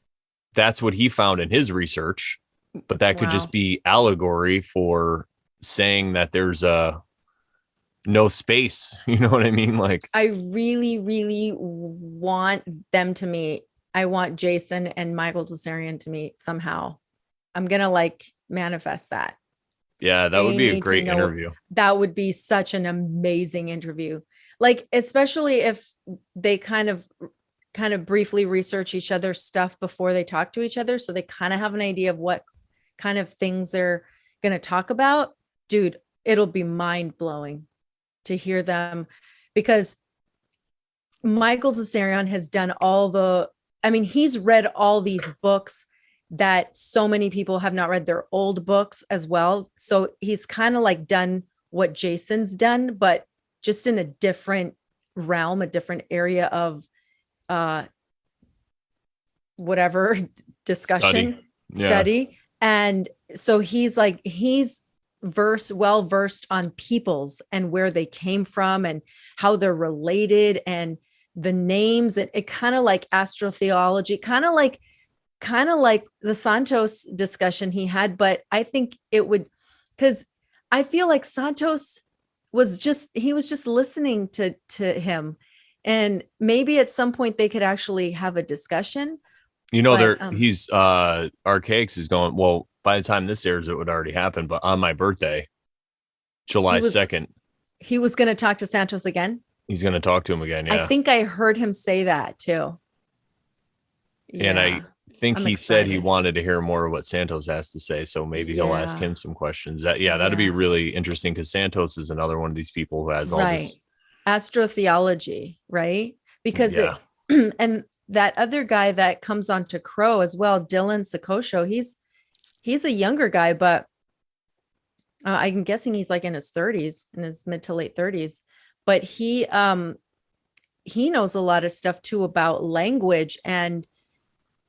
that's what he found in his research. But that could just be allegory for saying that there's no space. You know what I mean? Like, I really, really want them to meet. I want Jason and Michael Tsarion to meet somehow. I'm going to manifest that. Yeah, that would be a great interview. That would be such an amazing interview. Especially if they kind of briefly research each other's stuff before they talk to each other. So they kind of have an idea of what kind of things they're going to talk about. Dude, it'll be mind blowing to hear them, because Michael Tsarion has done he's read all these books that so many people have not read, their old books as well. So he's kind of done what Jason's done, but just in a different realm, a different area of whatever discussion, study. And so he's well versed on peoples and where they came from and how they're related and the names, and it kind of like astrotheology, kind of like the Santos discussion he had. But I think it would because I feel like Santos was just listening to him, and maybe at some point they could actually have a discussion. You know, But there he's Archaix is going. Well, by the time this airs, it would already happen. But on my birthday, he July was 2nd, he was going to talk to Santos again. he's going to talk to him again. I Yeah, think I heard him say that too. and I Yeah, think I'm he said he excited. wanted to hear more of what Santos has to say. So maybe he'll ask Yeah, him some questions. That'd be yeah, really interesting because Santos is another one of these people who has all right. this. Astrotheology, right? Because Yeah, it, and that other guy that comes on to Crrow as well, Dylan Sakosho, he's a younger guy, but I'm guessing he's like in his 30s, in his mid to late 30s. But he knows a lot of stuff too about language, and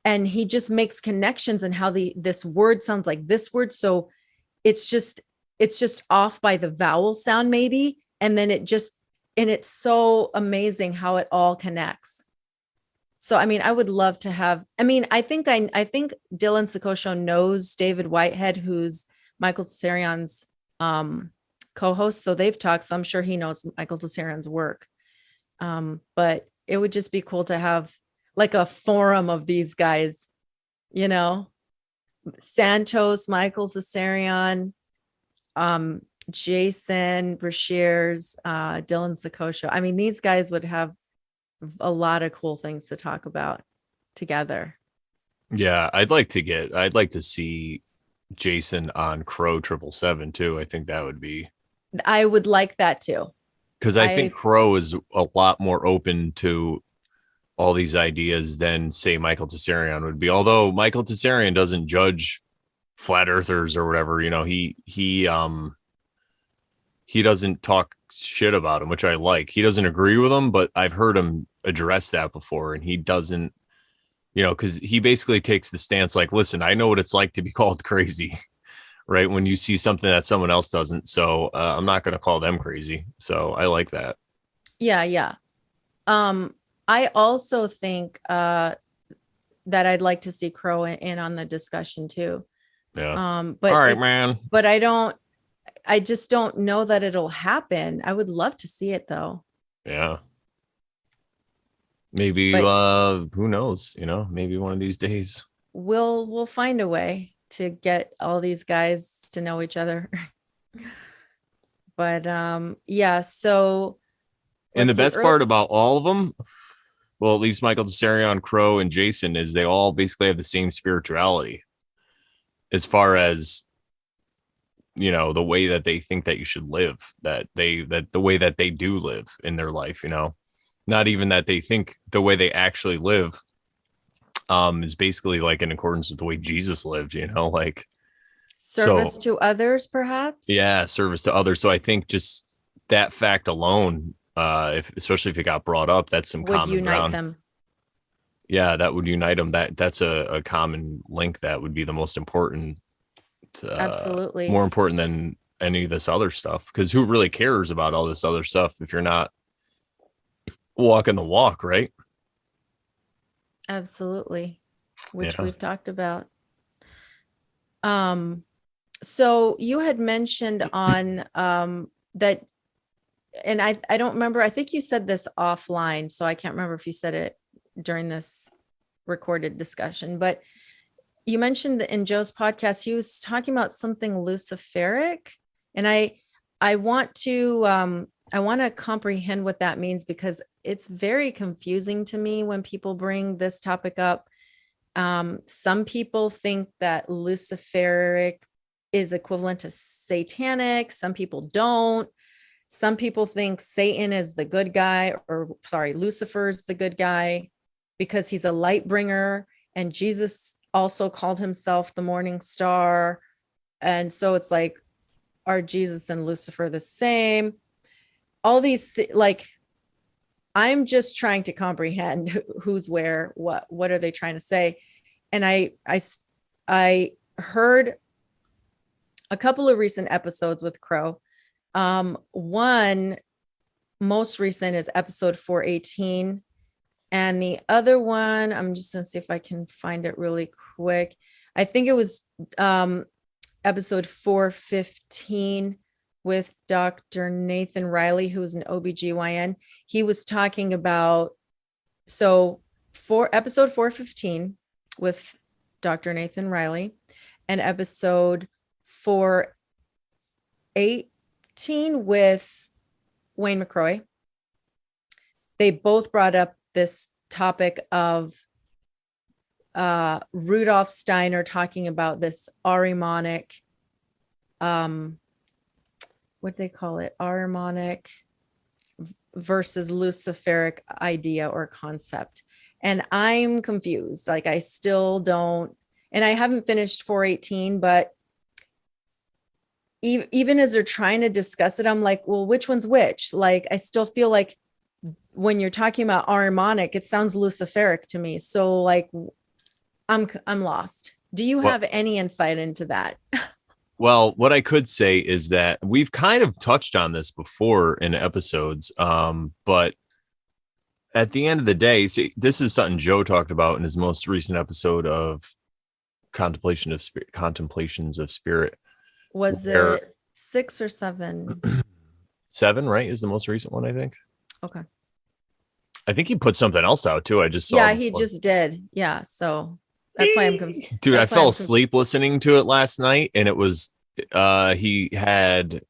he just makes connections and how this word sounds like this word. So it's just off by the vowel sound maybe, and then it's so amazing how it all connects. So I mean, I would love to have. I mean, I think Dylan Sakosho knows David Whitehead, who's Michael Tsarion's co-host. So they've talked. So I'm sure he knows Michael Tsarion's work. But it would just be cool to have like a forum of these guys, you know, Santos, Michael Tsarion, Jason Brashears, Dylan Sakosho. I mean, these guys would have a lot of cool things to talk about together. yeah. I'd like to see Jason on Crrow 777 too. I think that would be I would like that too. because I think I Crrow is a lot more open to all these ideas than say Michael Tsarion would be. Although Michael Tsarion doesn't judge flat earthers or whatever, you know, he doesn't talk shit about him, which I like. He doesn't agree with him, but I've heard him address that before, and he doesn't, you know, because he basically takes the stance like, listen, I know what it's like to be called crazy, right? When you see something that someone else doesn't. So I'm not going to call them crazy. So I like that. Yeah, yeah. I also think that I'd like to see Crow in on the discussion too. Yeah. All But right, man. I just don't know that it'll happen. I would love to see it though. Yeah. Maybe But who knows, you know, maybe one of these days. we'll find a way to get all these guys to know each other. But yeah, so And the let's see. best part about all of them, well, at least Michael Tsarion, Crrow, and Jason, is they all basically have the same spirituality as far as, you know, the way that they think that you should live, that the way that they do live in their life, you know, not even that they think the way they actually live is basically like in accordance with the way Jesus lived, you know, like Service so to others, perhaps, yeah, service to others. So I think just that fact alone, if especially if it got brought up, that's some would common unite ground. them. Yeah, that would unite them. That's a common link that would be the most important, more Absolutely. important than any of this other stuff. Because who really cares about all this other stuff if you're not walking the walk, right? Absolutely. Which Yeah. we've talked about. Um, so you had mentioned on that, and I don't remember, I think you said this offline, so I can't remember if you said it during this recorded discussion, but you mentioned that in Joe's podcast, he was talking about something luciferic. And I want to comprehend what that means, because it's very confusing to me when people bring this topic up. Some people think that luciferic is equivalent to satanic. Some people don't. Some people think Satan is the good guy, or sorry, Lucifer's the good guy because he's a light bringer, and Jesus also called himself the morning star. And so it's like, are Jesus and Lucifer the same? All these, like, I'm just trying to comprehend who's where, what are they trying to say? And I heard a couple of recent episodes with Crrow. One most recent is episode 418. And the other one, I'm just going to see if I can find it really quick. I think it was episode 415 with Dr. Nathan Riley, who is an OBGYN. He was talking about, for episode 415 with Dr. Nathan Riley and episode 418 with Wayne McCroy, they both brought up this topic of Rudolf Steiner talking about this Ahrimanic, what do they call it? Ahrimanic versus Luciferic idea or concept. And I'm confused. Like, I still don't, and I haven't finished 418, but even as they're trying to discuss it, I'm like, well, which one's which? Like, I still feel like when you're talking about Ahrimanic, it sounds Luciferic to me. So like, I'm lost. Do you have any insight into that? Well, what I could say is that we've kind of touched on this before in episodes, but at the end of the day, see, this is something Joe talked about in his most recent episode of Contemplations of Spirit. Was it 6 or 7? 7, right? Is the most recent one, I think. Okay. I think he put something else out too. I just saw. Yeah, he just did. Yeah, so that's why I'm confused. Dude, I fell asleep listening to it last night, and it was he had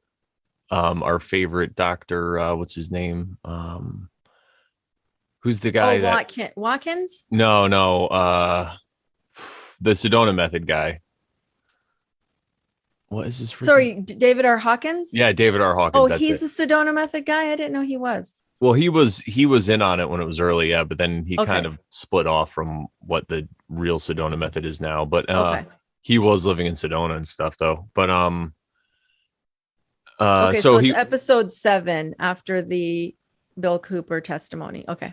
our favorite doctor, what's his name? Who's the guy Watkins? No, the Sedona method guy. What is this? Sorry, David R. Hawkins? Yeah, David R. Hawkins. Oh, he's the Sedona method guy? I didn't know he was. Well, he was in on it when it was early, yeah, but then he kind of split off from what the real Sedona method is now. But he was living in Sedona and stuff, though. But so it's episode 7 after the Bill Cooper testimony. Okay.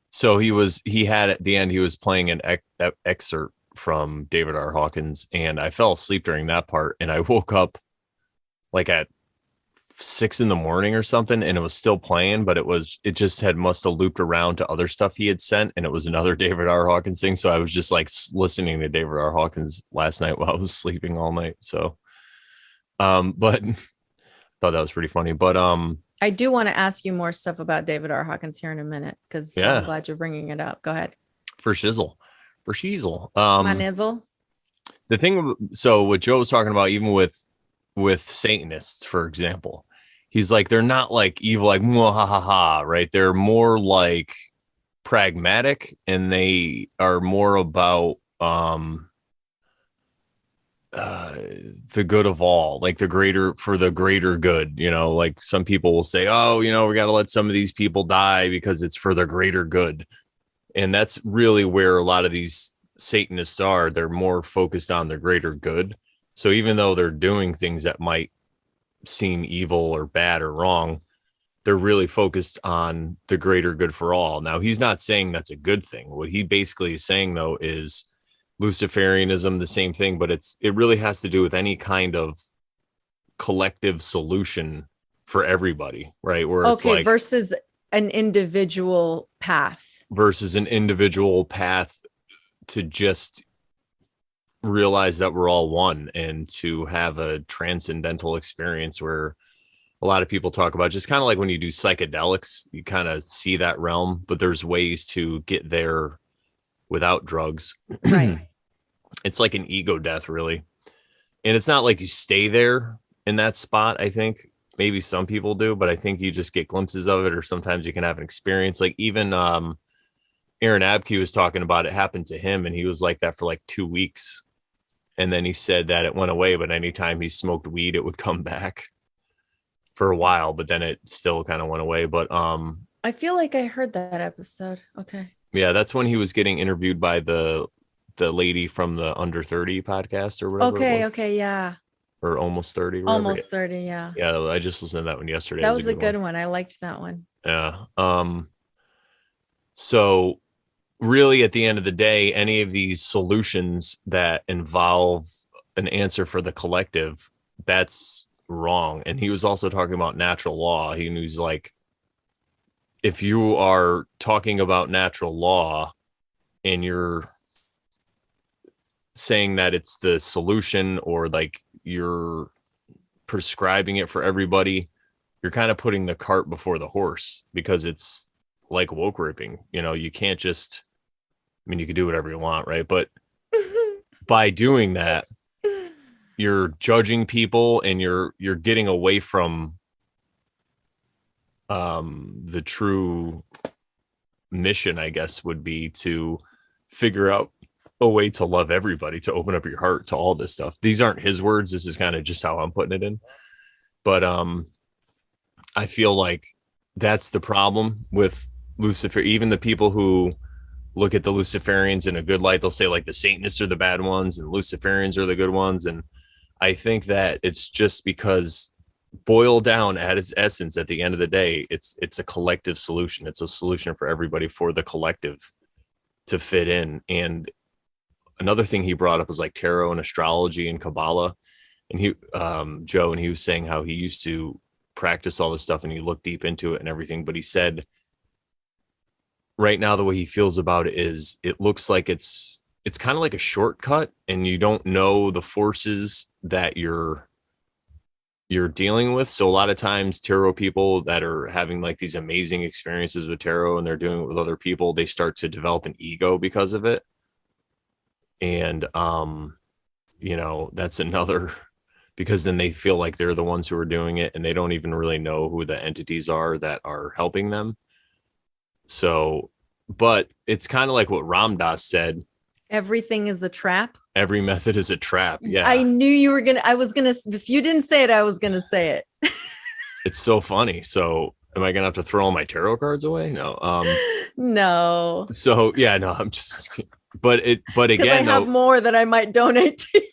So he had at the end, he was playing an excerpt from David R. Hawkins, and I fell asleep during that part, and I woke up like at 6 a.m. or something, and it was still playing, but it just must have looped around to other stuff he had sent, and it was another David R. Hawkins thing. So I was just like listening to David R. Hawkins last night while I was sleeping all night. So but thought that was pretty funny. But I do want to ask you more stuff about David R. Hawkins here in a minute, because I'm glad you're bringing it up. Go ahead. For shizzle. My nizzle. The thing, so what Joe was talking about, even with Satanists, for example, he's like, they're not like evil, like ha, right? They're more like pragmatic, and they are more about the good of all, like the greater good. You know, like some people will say, oh, we got to let some of these people die because it's for the greater good. And that's really where a lot of these Satanists are. They're more focused on the greater good. So even though they're doing things that might seem evil or bad or wrong, they're really focused on the greater good for all. Now, he's not saying that's a good thing. What he basically is saying, though, is Luciferianism, the same thing, but it really has to do with any kind of collective solution for everybody, right? Where it's like versus an individual path. To just realize that we're all one, and to have a transcendental experience where a lot of people talk about, just kind of like when you do psychedelics, you kind of see that realm, but there's ways to get there without drugs. Right. It's like an ego death, really. And it's not like you stay there in that spot. I think maybe some people do, but I think you just get glimpses of it, or sometimes you can have an experience. Like even Aaron Abke was talking about, it happened to him, and he was like that for like 2 weeks. And then he said that it went away, but anytime he smoked weed, it would come back for a while, but then it still kind of went away. But I feel like I heard that episode. Okay. Yeah, that's when he was getting interviewed by the lady from the Under 30 podcast or whatever. Okay, yeah. Or Almost 30. Almost 30, yeah. Yeah, I just listened to that one yesterday. That was a good one. I liked that one. Yeah. So really, at the end of the day, any of these solutions that involve an answer for the collective, that's wrong. And he was also talking about natural law. He was like, if you are talking about natural law and you're saying that it's the solution or like you're prescribing it for everybody. You're kind of putting the cart before the horse, because it's like woke ripping. You know, you can't just, I mean, you can do whatever you want, right? But by doing that, you're judging people, and you're getting away from the true mission, I guess, would be to figure out a way to love everybody, to open up your heart to all this stuff. These aren't his words. This is kind of just how I'm putting it in. But I feel like that's the problem with Lucifer. Even the people who look at the Luciferians in a good light, they'll say like the Satanists are the bad ones and Luciferians are the good ones. And I think that it's just because, boiled down at its essence, at the end of the day, it's a collective solution. It's a solution for everybody, for the collective to fit in. And another thing he brought up was like tarot and astrology and Kabbalah. And he, Joe, and he was saying how he used to practice all this stuff and he looked deep into it and everything. But he said right now, the way he feels about it is it looks like it's kind of like a shortcut, and you don't know the forces that you're dealing with. So a lot of times tarot people that are having like these amazing experiences with tarot and they're doing it with other people, they start to develop an ego because of it. And, you know, that's another, because then they feel like they're the ones who are doing it and they don't even really know who the entities are that are helping them. So, but it's kind of like what Ram Dass said. Everything is a trap. Every method is a trap. Yeah. I knew you were I was going to, if you didn't say it, I was going to say it. It's so funny. So am I going to have to throw all my tarot cards away? No. No. So yeah, no, I'm just, but again, I have more that I might donate to you.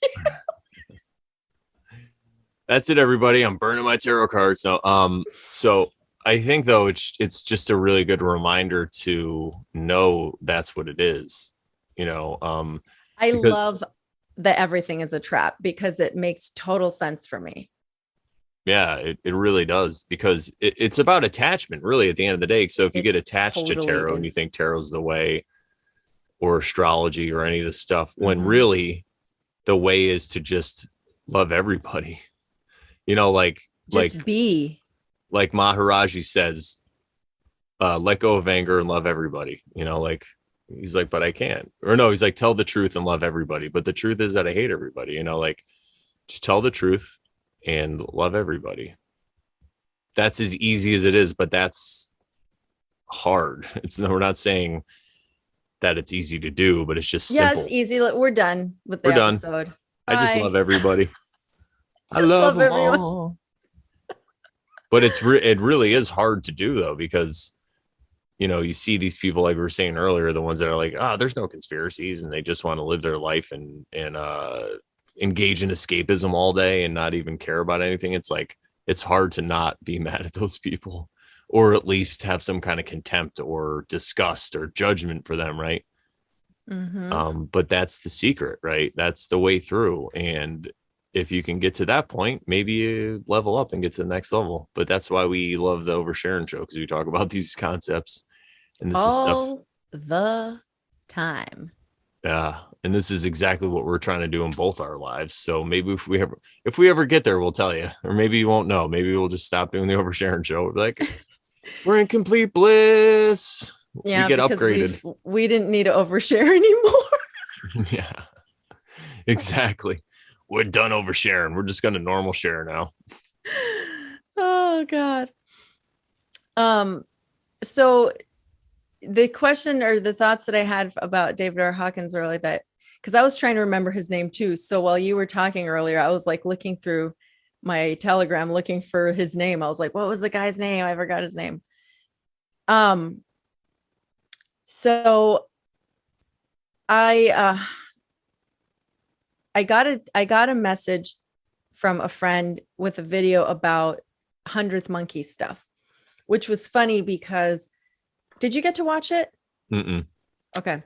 That's it, everybody. I'm burning my tarot cards. No. So I think though, it's just a really good reminder to know that's what it is. You know, I love that everything is a trap, because it makes total sense for me. Yeah, it really does, because it's about attachment, really, at the end of the day. So if you get attached to tarot and you think tarot's the way, or astrology or any of this stuff, when really the way is to just love everybody. You know, be like Maharaji says, let go of anger and love everybody. You know, like he's like, but I can't. Or no, he's like, tell the truth and love everybody. But the truth is that I hate everybody. You know, like just tell the truth and love everybody. That's as easy as it is, but that's hard. We're not saying that it's easy to do, but it's just simple. It's easy. We're done with the episode. I just love everybody. I love everyone. All. But it really is hard to do though, because you know, you see these people, like we were saying earlier, the ones that are like, there's no conspiracies, and they just want to live their life and engage in escapism all day and not even care about anything. It's like, it's hard to not be mad at those people, or at least have some kind of contempt or disgust or judgment for them. Right. Mm-hmm. But that's the secret, right? That's the way through. And if you can get to that point, maybe you level up and get to the next level. But that's why we love the Over Sharon show, because we talk about these concepts and this all is stuff the time. Yeah. And this is exactly what we're trying to do in both our lives. So maybe if we ever get there, we'll tell you, or maybe you won't know. Maybe we'll just stop doing the Over Sharon show. We're like, we're in complete bliss. Yeah, we get upgraded. We didn't need to overshare anymore. Yeah, exactly. We're done oversharing. We're just going to normal share now. Oh God. So the question or the thoughts that I had about David R. Hawkins earlier, that because I was trying to remember his name too. So while you were talking earlier, I was like looking through my Telegram, looking for his name. I was like, what was the guy's name? I forgot his name. So I got a message from a friend with a video about 100th Monkey stuff, which was funny because did you get to watch it? Mm-mm. Okay.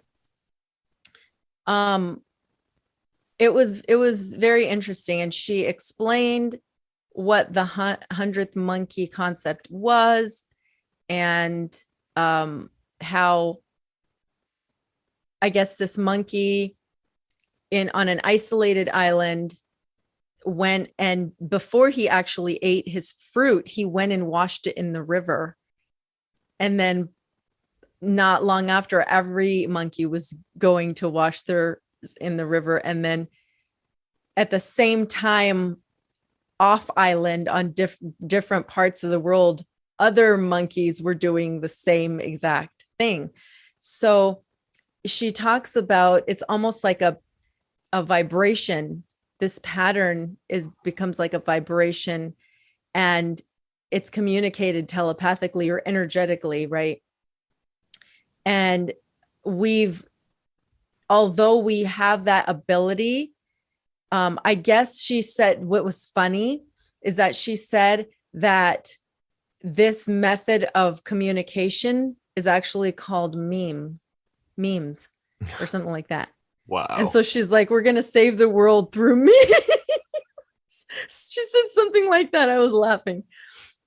It was very interesting, and she explained what the 100th monkey concept was, and how I guess this monkey on an isolated island, went, and before he actually ate his fruit, he went and washed it in the river. And then not long after, every monkey was going to wash theirs in the river. And then at the same time, off island on different parts of the world, other monkeys were doing the same exact thing. So she talks about, it's almost like a vibration. This pattern becomes like a vibration, and it's communicated telepathically or energetically, right? And although we have that ability, I guess she said, what was funny is that she said that this method of communication is actually called memes or something like that. Wow. And so she's like, we're going to save the world through memes. She said something like that. I was laughing.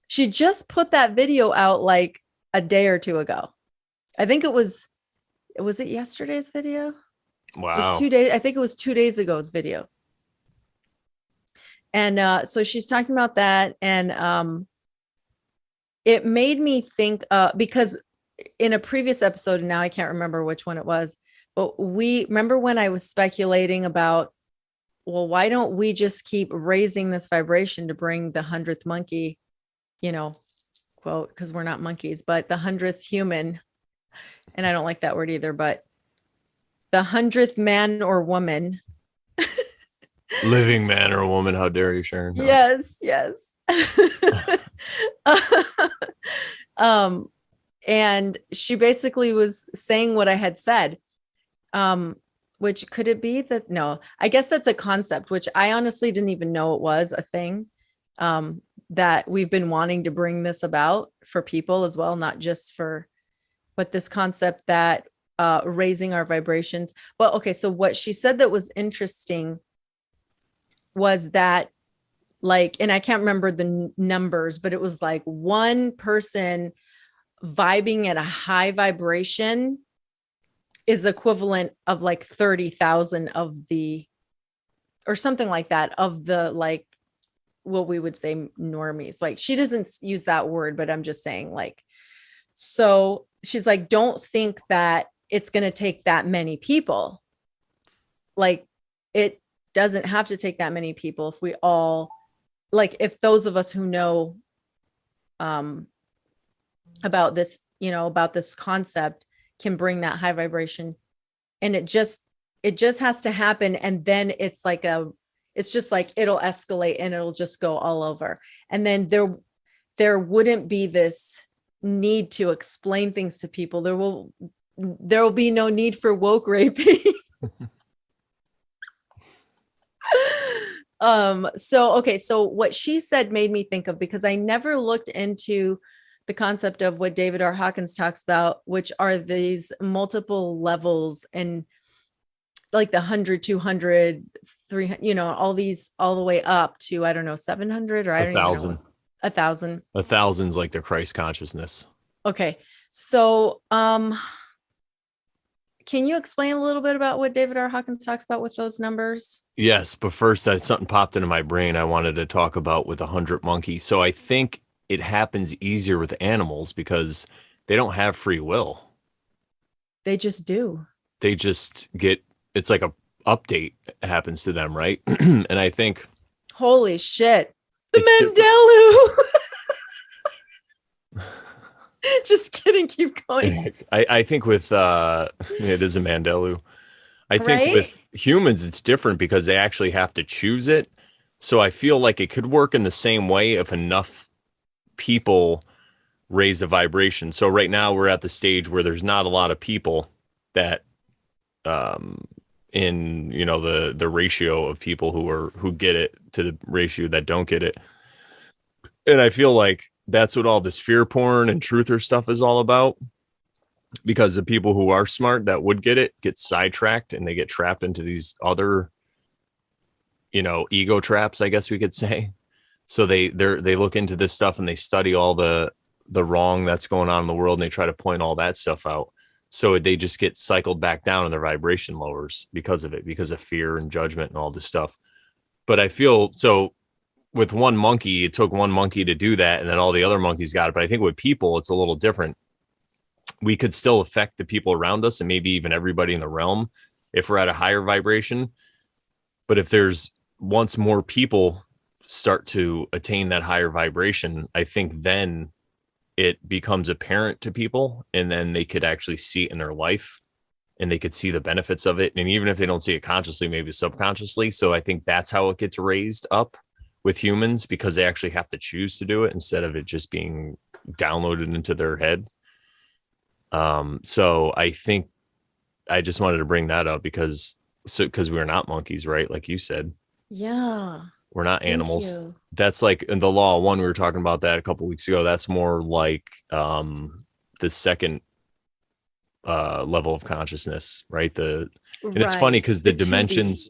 She just put that video out like a day or two ago. I think was it yesterday's video? Wow. It was 2 days. I think it was 2 days ago's video. And so she's talking about that. And it made me think, because in a previous episode, and now I can't remember which one it was, but remember when I was speculating about, well, why don't we just keep raising this vibration to bring the 100th monkey, quote, because we're not monkeys, but the 100th human. And I don't like that word either, but the 100th man or woman. Living man or woman. How dare you, Sharon? No. Yes. And she basically was saying what I had said. Which could it be that? No, I guess that's a concept, which I honestly didn't even know it was a thing, that we've been wanting to bring this about for people as well, not just but this concept that raising our vibrations. Well, okay. So what she said that was interesting was that, like, and I can't remember the numbers, but it was like one person vibing at a high vibration is the equivalent of like 30,000 or something like that, of the, like, what we would say normies. Like, she doesn't use that word, but I'm just saying, like, so she's like, don't think that it's going to take that many people. Like, it doesn't have to take that many people if we all, like, if those of us who know about this, about this concept can bring that high vibration, and it just has to happen. And then it's just like, it'll escalate and it'll just go all over. And then there wouldn't be this need to explain things to people. There will be no need for woke raping. So what she said made me think of, because I never looked into the concept of what David R. Hawkins talks about, which are these multiple levels, and like the 100, 200, 300, all these, all the way up to, I don't know, 700 or I don't even know. 1,000. 1,000's like the Christ consciousness. Okay. So, can you explain a little bit about what David R. Hawkins talks about with those numbers? Yes, but first, something popped into my brain I wanted to talk about with 100 monkeys. So I think it happens easier with animals because they don't have free will. They just do. They just it's like a update happens to them, right? And I think, holy shit, the Mandela. Just kidding. Keep going. I think with it is a Mandela. I think with humans it's different because they actually have to choose it. So I feel like it could work in the same way if enough people raise the vibration. So right now we're at the stage where there's not a lot of people that in the ratio of people who get it to the ratio that don't get it. And I feel like that's what all this fear porn and truther stuff is all about, because the people who are smart that would get it get sidetracked and they get trapped into these other ego traps, I guess we could say. So they look into this stuff and they study all the wrong that's going on in the world, and they try to point all that stuff out. So they just get cycled back down and their vibration lowers because of it, because of fear and judgment and all this stuff. But I feel so with one monkey, it took one monkey to do that, and then all the other monkeys got it. But I think with people, it's a little different. We could still affect the people around us and maybe even everybody in the realm if we're at a higher vibration. But if there's once more people start to attain that higher vibration, I think then it becomes apparent to people, and then they could actually see it in their life and they could see the benefits of it. And even if they don't see it consciously, maybe subconsciously. So I think that's how it gets raised up with humans, because they actually have to choose to do it instead of it just being downloaded into their head. So I think I just wanted to bring that up because we're not monkeys, right? Like you said. Yeah. We're not animals. That's like in the law one, we were talking about that a couple of weeks ago. That's more like the second level of consciousness, right? And it's funny because the dimensions,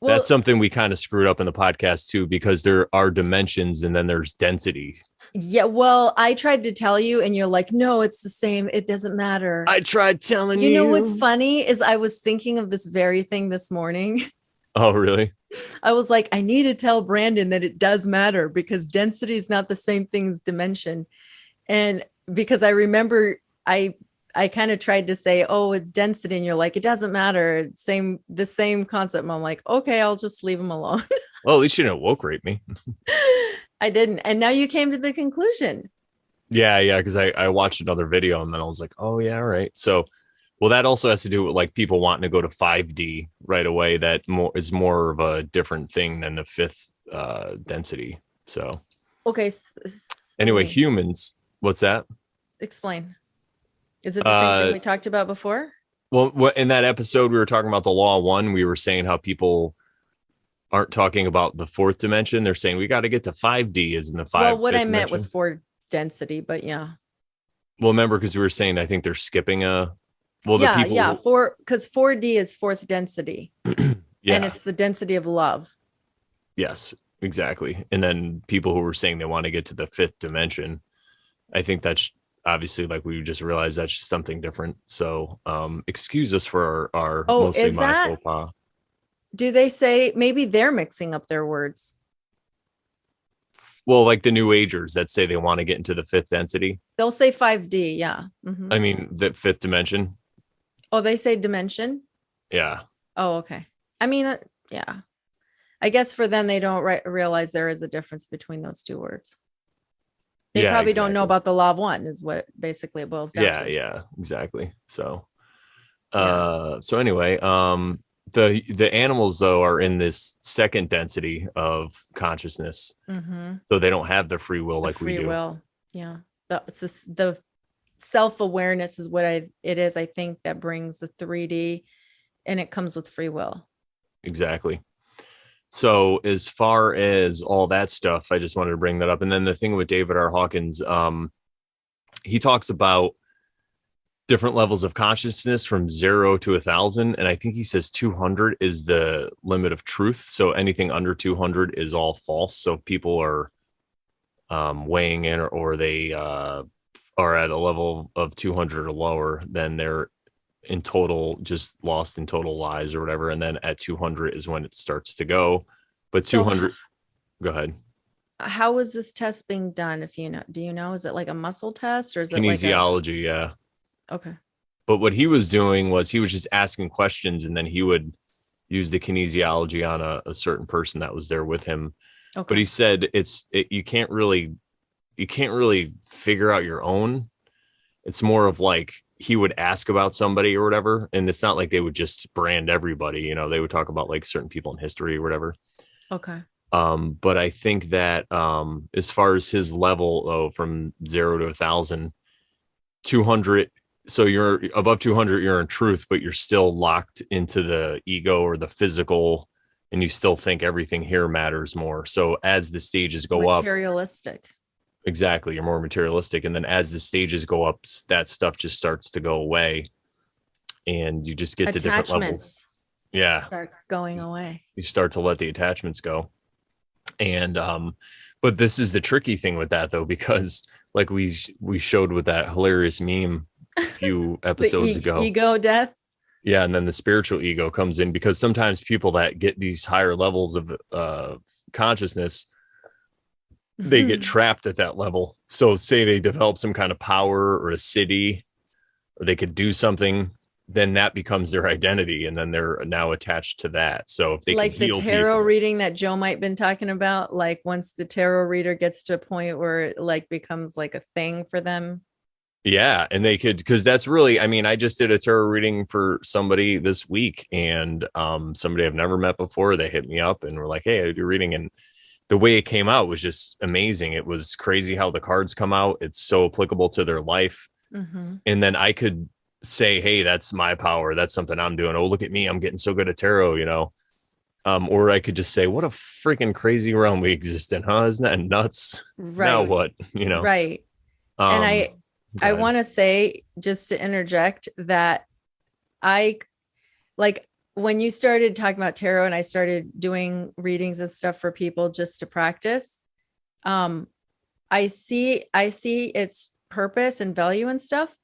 that's something we kind of screwed up in the podcast too, because there are dimensions and then there's density. Yeah, well, I tried to tell you and you're like, no, it's the same. It doesn't matter. I tried telling you. You know what's funny is I was thinking of this very thing this morning. Oh, really? I was like, I need to tell Brandon that it does matter because density is not the same thing as dimension. And because I remember I kind of tried to say, oh, density. And you're like, it doesn't matter. The same concept. And I'm like, okay, I'll just leave him alone. Well, at least you didn't woke rape me. I didn't. And now you came to the conclusion. Yeah. Because I watched another video and then I was like, oh, yeah, all right. So, well, that also has to do with like people wanting to go to 5D right away. That is more of a different thing than the fifth density. So, okay. Anyway, humans, what's that? Explain. Is it the same thing we talked about before? Well, in that episode, we were talking about the law of one. We were saying how people aren't talking about the fourth dimension. They're saying we got to get to 5D as in the 5. Well, what I meant was for density, but yeah. Well, remember, because we were saying, I think they're skipping because 4D is fourth density. Yeah. And it's the density of love. Yes, exactly. And then people who were saying they want to get to the fifth dimension, I think that's obviously, like, we just realized that's just something different. So excuse us for our mostly my faux pas. Do they say maybe they're mixing up their words? Well, like the New Agers that say they want to get into the fifth density. They'll say 5D. Yeah. Mm-hmm. I mean, the fifth dimension. Oh, they say dimension? Yeah. Oh, okay. I mean, yeah. I guess for them, they don't realize there is a difference between those two words. They probably don't know about the law of one is what basically it boils down to. Yeah, exactly. So, so anyway, the animals though are in this second density of consciousness, so they don't have the free will like we do. Free will, yeah. The self-awareness is what it is. I think that brings the 3D, and it comes with free will. Exactly. So as far as all that stuff, I just wanted to bring that up. And then the thing with David R. Hawkins, he talks about different levels of consciousness from 0 to 1,000. And I think he says 200 is the limit of truth. So anything under 200 is all false. So if people are weighing in or they are at a level of 200 or lower, then they're in total just lost in total lies or whatever. And then at 200 is when it starts to go. But 200, go ahead. How is this test being done? If you know, do you know, is it like a muscle test or is it kinesiology? Yeah. Okay. But what he was doing was he was just asking questions, and then he would use the kinesiology on a certain person that was there with him. Okay. But he said you can't really figure out your own. It's more of like he would ask about somebody or whatever, and it's not like they would just brand everybody. You know, they would talk about like certain people in history or whatever. Okay. But I think that as far as his level from 0 to 1,000, 200. So you're above 200, you're in truth, but you're still locked into the ego or the physical, and you still think everything here matters more. So as the stages go up, materialistic. Exactly. You're more materialistic. And then as the stages go up, that stuff just starts to go away, and you just get to different levels. Yeah. Start going away. You start to let the attachments go. And, but this is the tricky thing with that though, because like we showed with that hilarious meme a few episodes ago. Ego death. Yeah, and then the spiritual ego comes in, because sometimes people that get these higher levels of consciousness, they get trapped at that level. So say they develop some kind of power or a city, or they could do something, then that becomes their identity, and then they're now attached to that. So if they like can the heal tarot people, reading that Joe might been talking about, like once the tarot reader gets to a point where it like becomes like a thing for them. yeah, and they could, because that's really, I mean, I just did a tarot reading for somebody this week, and somebody I've never met before, they hit me up and were like, hey, I do reading, and the way it came out was just amazing. It was crazy how the cards come out. It's so applicable to their life. Mm-hmm. And then I could say, hey, that's my power. That's something I'm doing. Oh, look at me. I'm getting so good at tarot, you know? Or I could just say, what a freaking crazy realm we exist in, huh? Isn't that nuts? Right. Now what, you know? Right. And I want to say, just to interject, that I like when you started talking about tarot and I started doing readings and stuff for people just to practice. I see its purpose and value and stuff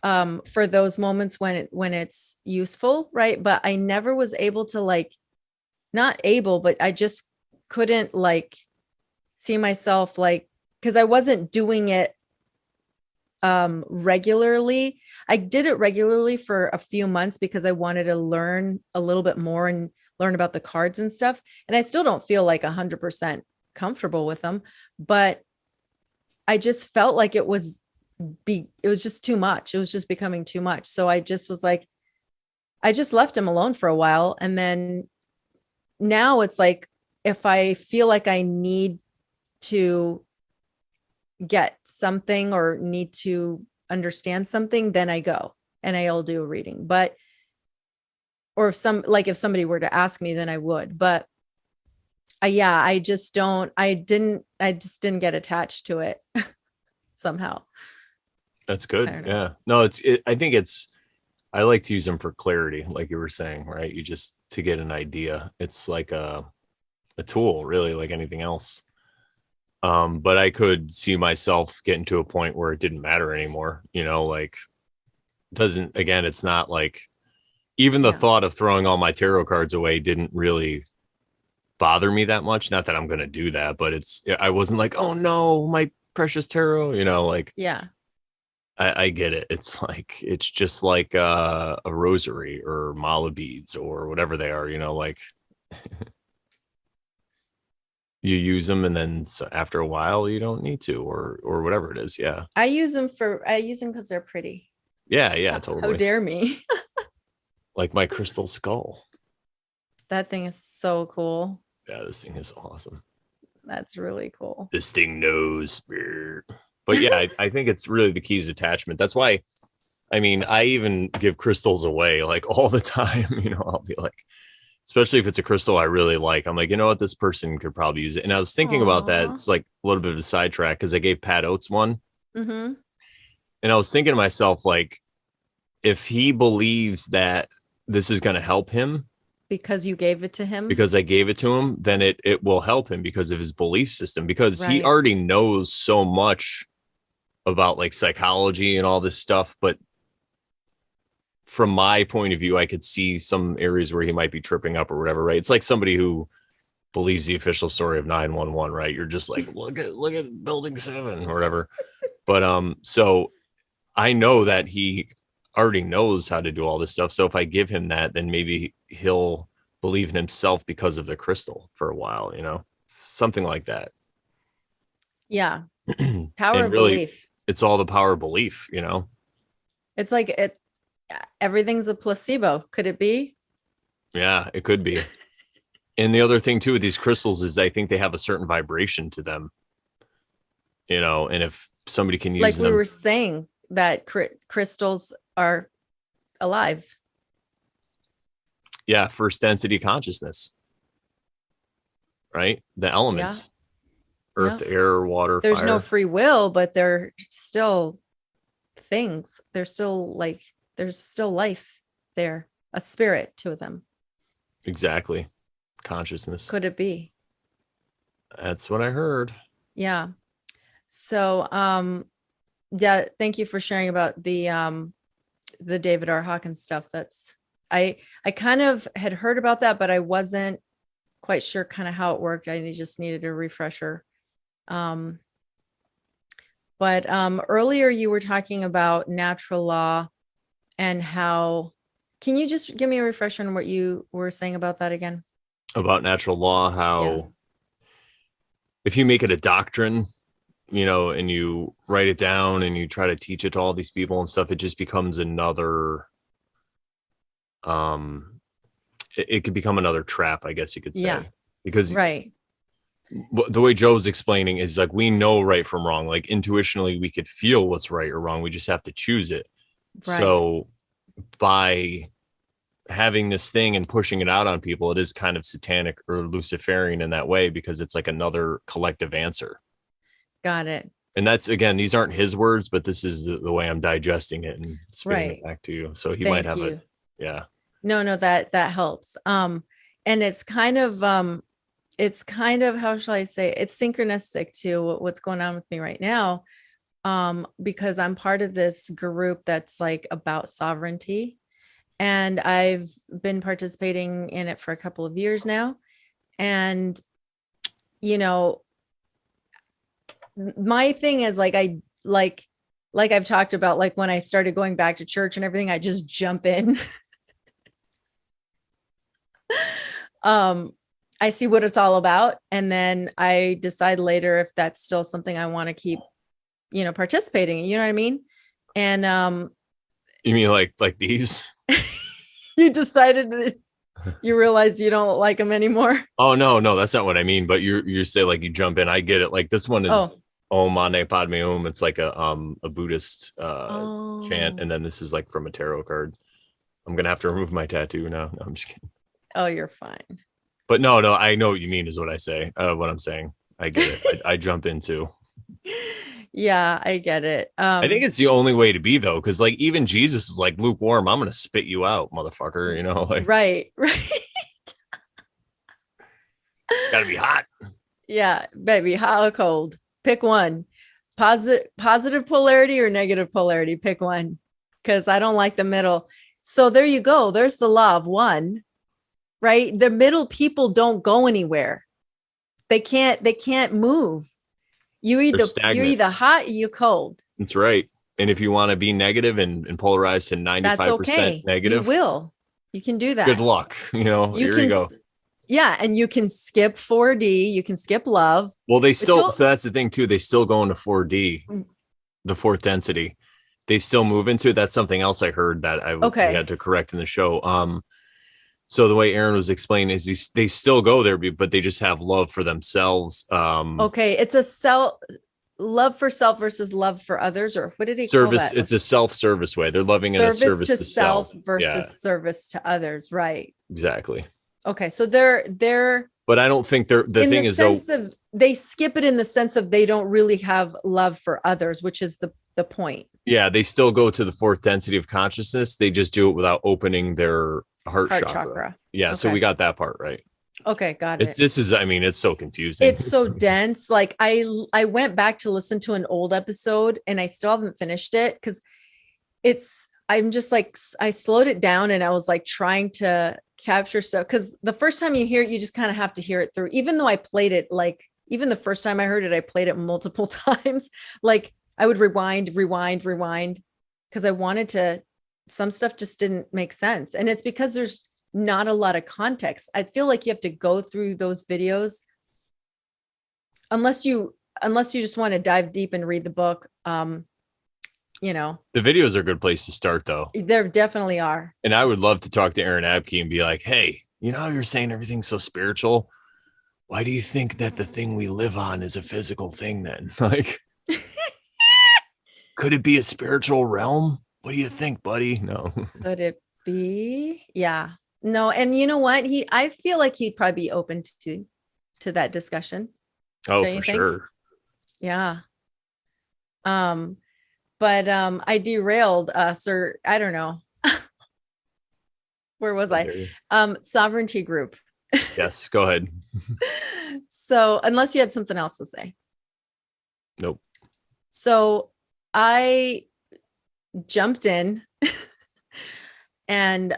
for those moments when it's useful, right? But I never was able to not able, but I just couldn't see myself because I wasn't doing it regularly. I did it regularly for a few months because I wanted to learn a little bit more and learn about the cards and stuff. And I still don't feel 100% comfortable with them, but I just felt like it was just too much. It was just becoming too much. So I just was I just left him alone for a while. And then now it's if I feel like I need to get something or need to understand something, then I go and I'll do a reading. But or if somebody were to ask me, then I would. But I just didn't get attached to it somehow. That's good. Yeah. No, I think I like to use them for clarity, like you were saying, right? You just to get an idea. It's like a tool, really, like anything else. But I could see myself getting to a point where it didn't matter anymore, you know, it's not even the thought of throwing all my tarot cards away didn't really bother me that much. Not that I'm going to do that, but I wasn't oh no, my precious tarot, you know, yeah. I get it. It's just like a rosary or mala beads or whatever they are, you know, you use them and then after a while you don't need to, or whatever it is. Yeah. I use them because they're pretty. Yeah. Yeah. Totally. How dare me? Like my crystal skull. That thing is so cool. Yeah. This thing is awesome. That's really cool. This thing knows. But yeah, I think it's really the key is attachment. That's why, I mean, I even give crystals away all the time. You know, I'll be especially if it's a crystal I really like, I'm you know what, this person could probably use it. And I was thinking about that. It's a little bit of a sidetrack because I gave Pat Oates one. Mm-hmm. And I was thinking to myself, if he believes that this is going to help him, because you gave it to him, because I gave it to him, then it will help him because of his belief system, because he already knows so much about psychology and all this stuff. But from my point of view, I could see some areas where he might be tripping up or whatever, right? It's like somebody who believes the official story of 911, right? You're just look at building 7 or whatever. But so I know that he already knows how to do all this stuff. So if I give him that, then maybe he'll believe in himself because of the crystal for a while, you know, something like that. Yeah. Power of belief. It's all the power of belief, you know. It's everything's a placebo. Could it be? Yeah, it could be. And the other thing too with these crystals is I think they have a certain vibration to them, you know, and if somebody can use them, we were saying that crystals are alive. Yeah, first density consciousness, right? The elements, earth, air, water, there's fire. No free will, but they're still things. They're still there's still life there, a spirit to them. Exactly. Consciousness. Could it be? That's what I heard. Yeah. So Yeah, thank you for sharing about the David R. Hawkins stuff. That's I kind of had heard about that, but I wasn't quite sure kind of how it worked. I just needed a refresher. But earlier you were talking about natural law and how, can you just give me a refresher on what you were saying about that again? About natural law, how if you make it a doctrine, and you write it down and you try to teach it to all these people and stuff, it just becomes another, it could become another trap, I guess you could say. Yeah. Because right. The way Joe's explaining is like, we know right from wrong. Like intuitionally, we could feel what's right or wrong. We just have to choose it. Right. So by having this thing and pushing it out on people, it is kind of satanic or Luciferian in that way, because it's like another collective answer. Got it. And that's, again, these aren't his words, but this is the way I'm digesting it and spitting it back to you. So he might have it. Yeah. No, that helps. And it's kind of, how shall I say, it's synchronistic to what's going on with me right now. Because I'm part of this group that's like about sovereignty, and I've been participating in it for a couple of years now. And, my thing is like, I've talked about, like when I started going back to church and everything, I just jump in. I see what it's all about. And then I decide later if that's still something I want to keep, participating in, you know what I mean? And, you mean like these? You decided that you realized you don't like them anymore. Oh, no, that's not what I mean. But you say like you jump in. I get it. Like this one is Om Mane Padme Hum. It's like a Buddhist chant. And then this is like from a tarot card. I'm going to have to remove my tattoo now. No, I'm just kidding. Oh, you're fine. But no, I know what you mean is what I say, what I'm saying. I get it. I jump into. Yeah, I get it. I think it's the only way to be, though, because like even Jesus is like lukewarm. I'm going to spit you out, motherfucker. Like right. Got to be hot. Yeah, baby, hot or cold. Pick one. Positive polarity or negative polarity. Pick one, because I don't like the middle. So there you go. There's the law of one. Right? The middle people don't go anywhere. They can't move. You're either hot or you're cold. That's right. And if you want to be negative and polarized to 95% negative, you can do that. Good luck. Here you go. Yeah. And you can skip 4D. You can skip love. Well, so that's the thing too. They still go into 4D, the fourth density. They still move into it. That's something else I heard that I had to correct in the show. So the way Aaron was explaining is they still go there, but they just have love for themselves. It's a love for self versus love for others, or what did he call that? It's a self-service way. They're loving it as service to self versus service to others. Right. Exactly. Okay. So they're, but I don't think the thing is though, they skip it in the sense of they don't really have love for others, which is the point. Yeah. They still go to the fourth density of consciousness. They just do it without opening their heart chakra. Yeah. Okay. So we got that part right. Okay. Got it. It's so confusing. It's so dense. Like I went back to listen to an old episode and I still haven't finished it because I'm just like, I slowed it down and I was like trying to capture stuff. Cause the first time you hear it, you just kind of have to hear it through. Even though I played it, like even the first time I heard it, I played it multiple times. Like I would rewind. Cause I wanted to, some stuff just didn't make sense. And it's because there's not a lot of context. I feel like you have to go through those videos unless you just want to dive deep and read the book. The videos are a good place to start though. There definitely are. And I would love to talk to Aaron Abke and be like, hey, how you're saying everything's so spiritual. Why do you think that the thing we live on is a physical thing then? Like, could it be a spiritual realm? What do you think, buddy? No. Could it be? Yeah. No. And you know what? I feel like he'd probably be open to that discussion. Oh, for sure. Yeah. But I derailed or I don't know. Where was I? Sovereignty group. Yes, go ahead. So unless you had something else to say. Nope. So I jumped in and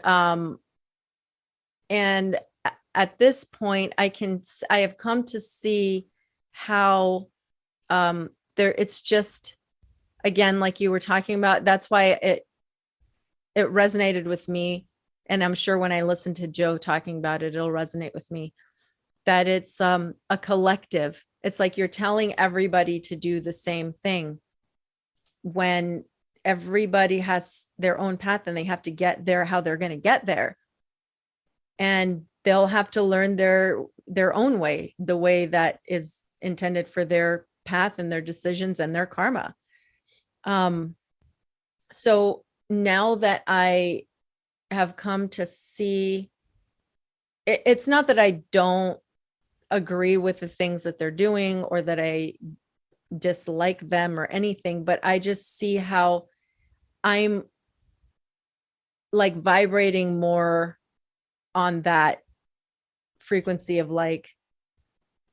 and at this point I have come to see how it's just, again, like you were talking about, that's why it resonated with me. And I'm sure when I listen to Joe talking about it, it'll resonate with me, that it's a collective. It's like you're telling everybody to do the same thing when everybody has their own path and they have to get there how they're going to get there. And they'll have to learn their own way, the way that is intended for their path and their decisions and their karma. So now that I have come to see, it's not that I don't agree with the things that they're doing or that I dislike them or anything, but I just see how I'm like vibrating more on that frequency of like,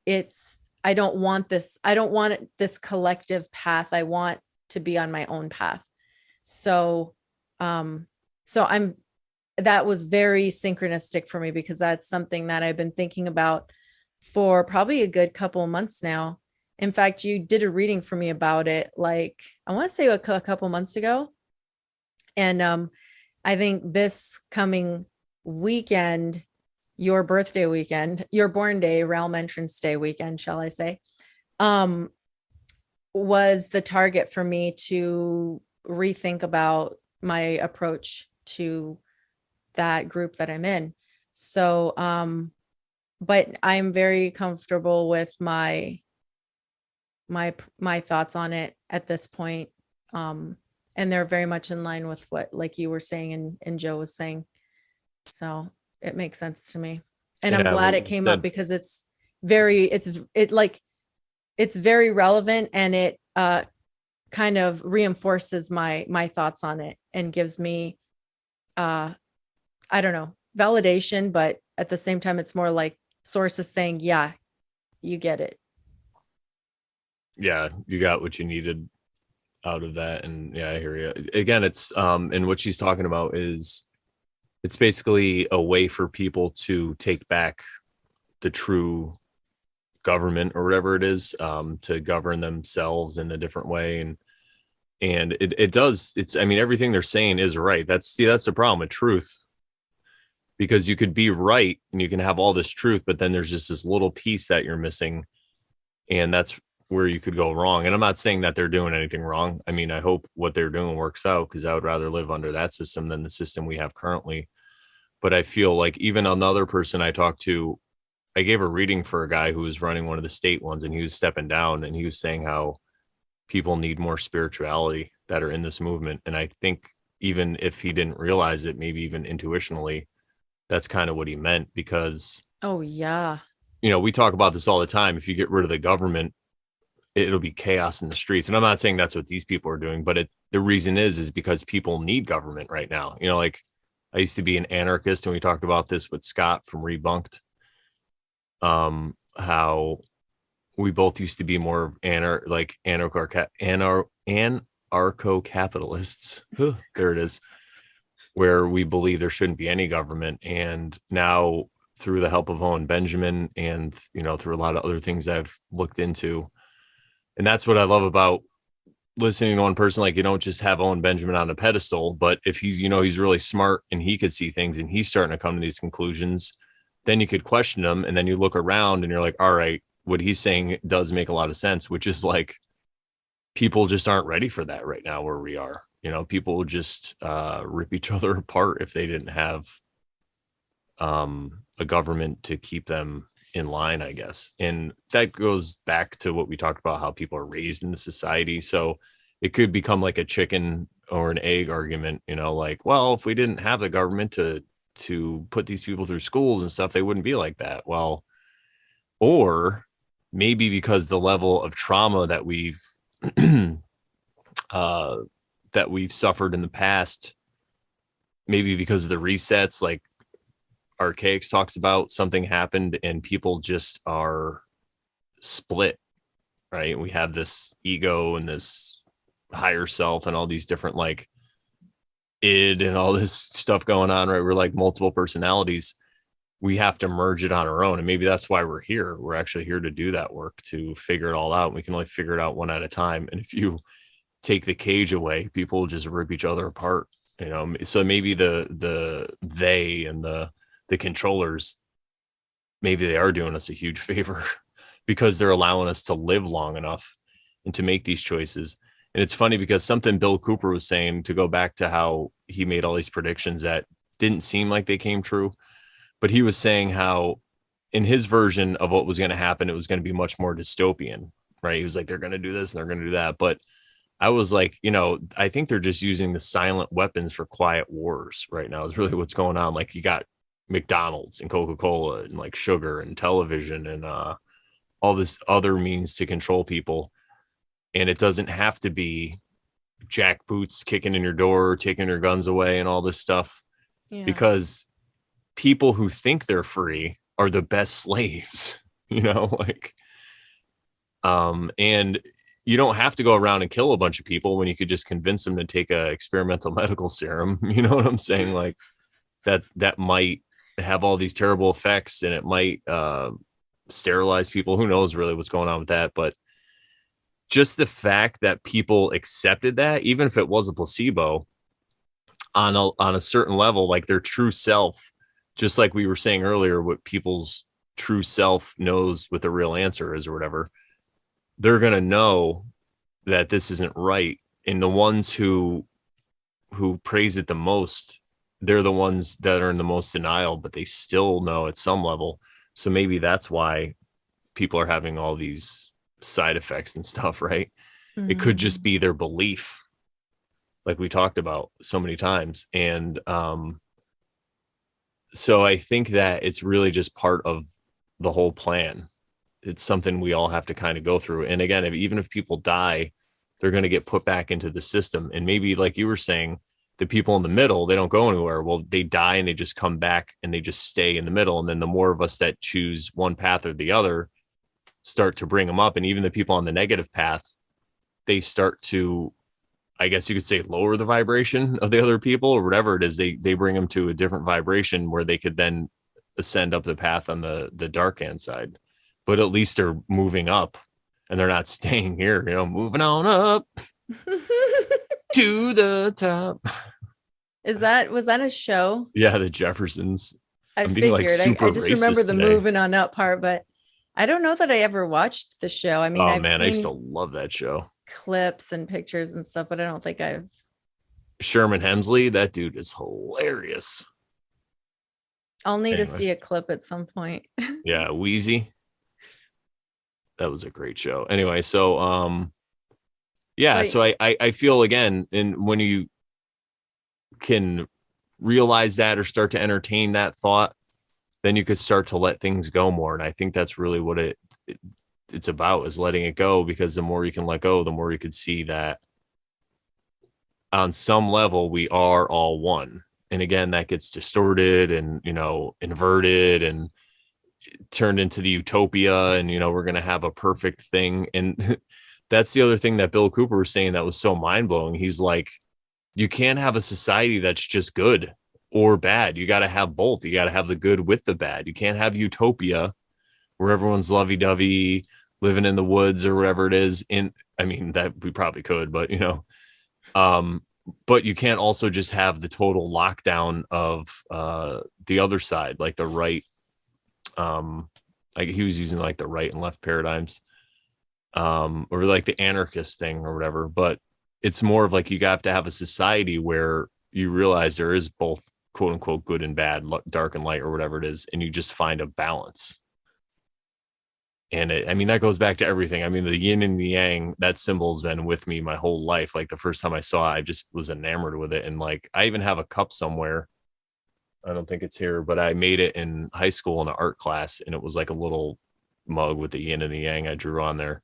I don't want this collective path. I want to be on my own path. So that was very synchronistic for me, because that's something that I've been thinking about for probably a good couple of months now. In fact, you did a reading for me about it, like I want to say a couple months ago. And I think this coming weekend, your birthday weekend, your born day, realm entrance day weekend, shall I say, was the target for me to rethink about my approach to that group that I'm in. So, but I'm very comfortable with my thoughts on it at this point. And they're very much in line with what, like you were saying and Joe was saying. So it makes sense to me. And I'm glad it came up, because it's very relevant, and it kind of reinforces my thoughts on it and gives me I don't know, validation, but at the same time it's more like sources saying, yeah, you get it. Yeah, you got what you needed out of that. And yeah, I hear you. Again, it's and what she's talking about is, it's basically a way for people to take back the true government or whatever it is, to govern themselves in a different way. And it does, I mean, everything they're saying is right. That's the problem with truth, because you could be right and you can have all this truth, but then there's just this little piece that you're missing, and that's where you could go wrong. And I'm not saying that they're doing anything wrong. I mean, I hope what they're doing works out, because I would rather live under that system than the system we have currently. But I feel like even another person I talked to, I gave a reading for a guy who was running one of the state ones, and he was stepping down, and he was saying how people need more spirituality that are in this movement. And I think even if he didn't realize it, maybe even intuitionally, that's kind of what he meant, because, oh yeah, you know, we talk about this all the time. If you get rid of the government, it'll be chaos in the streets. And I'm not saying that's what these people are doing, but the reason is because people need government right now. You know, like I used to be an anarchist, and we talked about this with Scott from Rebunked, how we both used to be more of anarcho-capitalists. There it is, where we believe there shouldn't be any government. And now, through the help of Owen Benjamin, and, you know, through a lot of other things I've looked into, and that's what I love about listening to one person. Like, you don't just have Owen Benjamin on a pedestal, but if he's, you know, he's really smart and he could see things and he's starting to come to these conclusions, then you could question him. And then you look around and you're like, all right, what he's saying does make a lot of sense, which is like, people just aren't ready for that right now where we are. You know, people would just rip each other apart if they didn't have a government to keep them in line, I guess. And that goes back to what we talked about, how people are raised in the society. So it could become like a chicken or an egg argument, you know, like, well, if we didn't have the government to put these people through schools and stuff, they wouldn't be like that. Well, or maybe because the level of trauma that we've suffered in the past, maybe because of the resets, like Archaix talks about, something happened and people just are split, right? We have this ego and this higher self and all these different like id and all this stuff going on, right? We're like multiple personalities. We have to merge it on our own. And maybe that's why we're here. We're actually here to do that work, to figure it all out. We can only figure it out one at a time. And if you take the cage away, people will just rip each other apart, you know? So maybe they and the controllers, maybe they are doing us a huge favor because they're allowing us to live long enough and to make these choices. And it's funny because something Bill Cooper was saying, to go back to how he made all these predictions that didn't seem like they came true, but he was saying how in his version of what was going to happen, it was going to be much more dystopian, right? He was like, they're going to do this and they're going to do that. But I was like, you know, I think they're just using the silent weapons for quiet wars right now is really what's going on. Like you got McDonald's and Coca-Cola and like sugar and television and all this other means to control people. And it doesn't have to be jackboots kicking in your door, taking your guns away and all this stuff, because people who think they're free are the best slaves, you know, like, and you don't have to go around and kill a bunch of people when you could just convince them to take a experimental medical serum. You know what I'm saying? Like that might have all these terrible effects and it might sterilize people. Who knows really what's going on with that? But just the fact that people accepted that, even if it was a placebo, on a certain level, like their true self, just like we were saying earlier, what people's true self knows what the real answer is or whatever, they're going to know that this isn't right. And the ones who praise it the most, they're the ones that are in the most denial, but they still know at some level. So maybe that's why people are having all these side effects and stuff, right? Mm-hmm. It could just be their belief, like we talked about so many times. And so I think that it's really just part of the whole plan. It's something we all have to kind of go through. And again, even if people die, they're going to get put back into the system. And maybe like you were saying, the people in the middle, they don't go anywhere. Well, they die and they just come back and they just stay in the middle. And then the more of us that choose one path or the other start to bring them up. And even the people on the negative path, they start to, I guess you could say, lower the vibration of the other people or whatever it is. They bring them to a different vibration where they could then ascend up the path on the dark hand side. But at least they're moving up and they're not staying here, you know, moving on up to the top. Was that a show? Yeah, the Jeffersons. I'm being like super I just remember the today. Moving on up part, but I don't know that I ever watched the show. I mean, I used to love that show. Clips and pictures and stuff, but I don't think I've. Sherman Hemsley, that dude is hilarious. I'll need to see a clip at some point. Yeah, Wheezy. That was a great show. Anyway, so yeah, so I feel again, and when you can realize that or start to entertain that thought, then you could start to let things go more. And I think that's really what it's about, is letting it go, because the more you can let go, the more you could see that on some level we are all one. And again, that gets distorted and, you know, inverted and turned into the utopia, and, you know, we're going to have a perfect thing. And that's the other thing that Bill Cooper was saying that was so mind-blowing. He's like, you can't have a society that's just good or bad. You got to have both. You got to have the good with the bad. You can't have utopia where everyone's lovey-dovey, living in the woods or whatever it is. And I mean, that we probably could, but, you know, but you can't also just have the total lockdown of the other side, like the right. Like he was using like the right and left paradigms, or like the anarchist thing or whatever. But it's more of like, you have to have a society where you realize there is both quote unquote good and bad, dark and light or whatever it is. And you just find a balance. And I mean, that goes back to everything. I mean, the yin and the yang, that symbol has been with me my whole life. Like the first time I saw it, I just was enamored with it. And like, I even have a cup somewhere. I don't think it's here, but I made it in high school in an art class. And it was like a little mug with the yin and the yang I drew on there.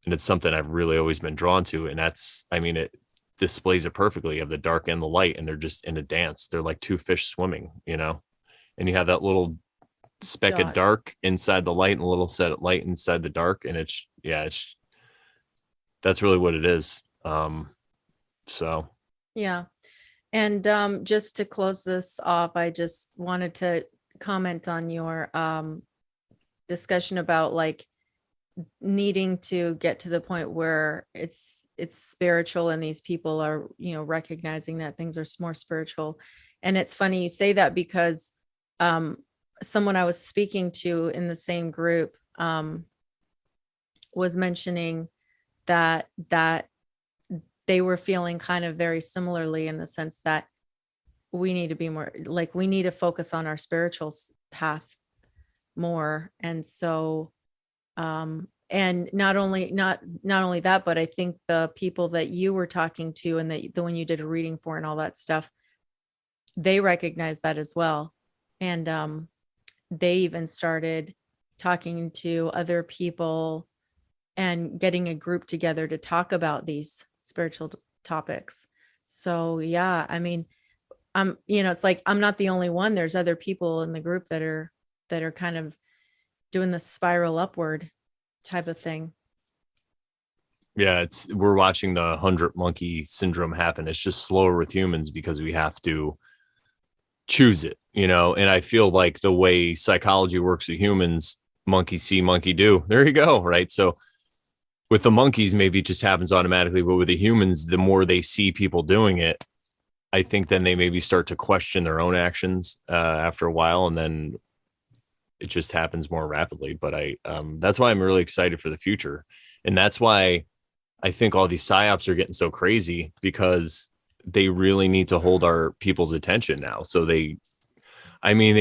And it's something I've really always been drawn to. And that's, I mean, it displays it perfectly. You have the dark and the light, and they're just in a dance. They're like two fish swimming, you know, and you have that little speck of dark inside the light and a little set of light inside the dark. And it's that's really what it is. So Yeah. And just to close this off, I just wanted to comment on your discussion about like needing to get to the point where it's spiritual and these people are, you know, recognizing that things are more spiritual. And it's funny you say that because someone I was speaking to in the same group was mentioning that they were feeling kind of very similarly, in the sense that we need to be more like, we need to focus on our spiritual path more. And so and not only that, but I think the people that you were talking to and the one you did a reading for and all that stuff, they recognize that as well. And they even started talking to other people and getting a group together to talk about these spiritual topics. So yeah, I mean, you know, it's like I'm not the only one. There's other people in the group that are kind of doing the spiral upward type of thing. yeah, we're watching the 100 monkey syndrome happen. It's just slower with humans because we have to choose it, you know. And I feel like the way psychology works with humans, monkey see, monkey do. There you go, right? So with the monkeys, maybe it just happens automatically, but with the humans, the more they see people doing it, I think then they maybe start to question their own actions after a while, and then it just happens more rapidly. But that's why I'm really excited for the future, and that's why I think all these psyops are getting so crazy, because they really need to hold our people's attention now. So they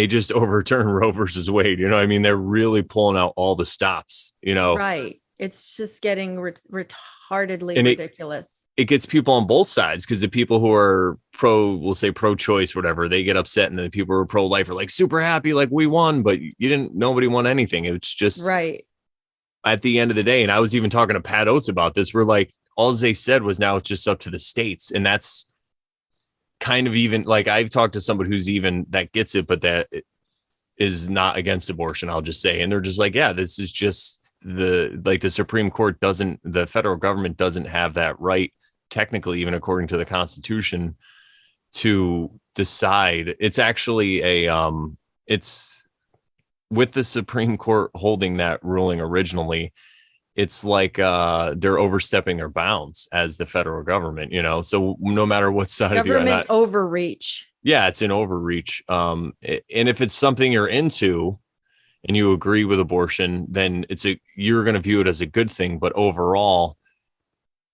just overturned Roe versus Wade. You know, I mean, they're really pulling out all the stops, you know. Right. It's just getting retardedly And ridiculous. It gets people on both sides, because the people who are we'll say pro-choice, whatever, they get upset, and the people who are pro-life are like super happy, like we won, but nobody won anything. It's just right. At the end of the day, and I was even talking to Pat Oates about this, we're like, all they said was now it's just up to the states. And that's kind of, even like, I've talked to somebody who's even that gets it, but that is not against abortion, I'll just say. And they're just like, yeah, this is just the Supreme Court the federal government doesn't have that right, technically, even according to the Constitution, to decide. It's actually it's with the Supreme Court holding that ruling originally, it's like they're overstepping their bounds as the federal government, you know. So no matter what side of government overreach. Yeah, it's an overreach. And if it's something you're into and you agree with abortion, then you're going to view it as a good thing. But overall,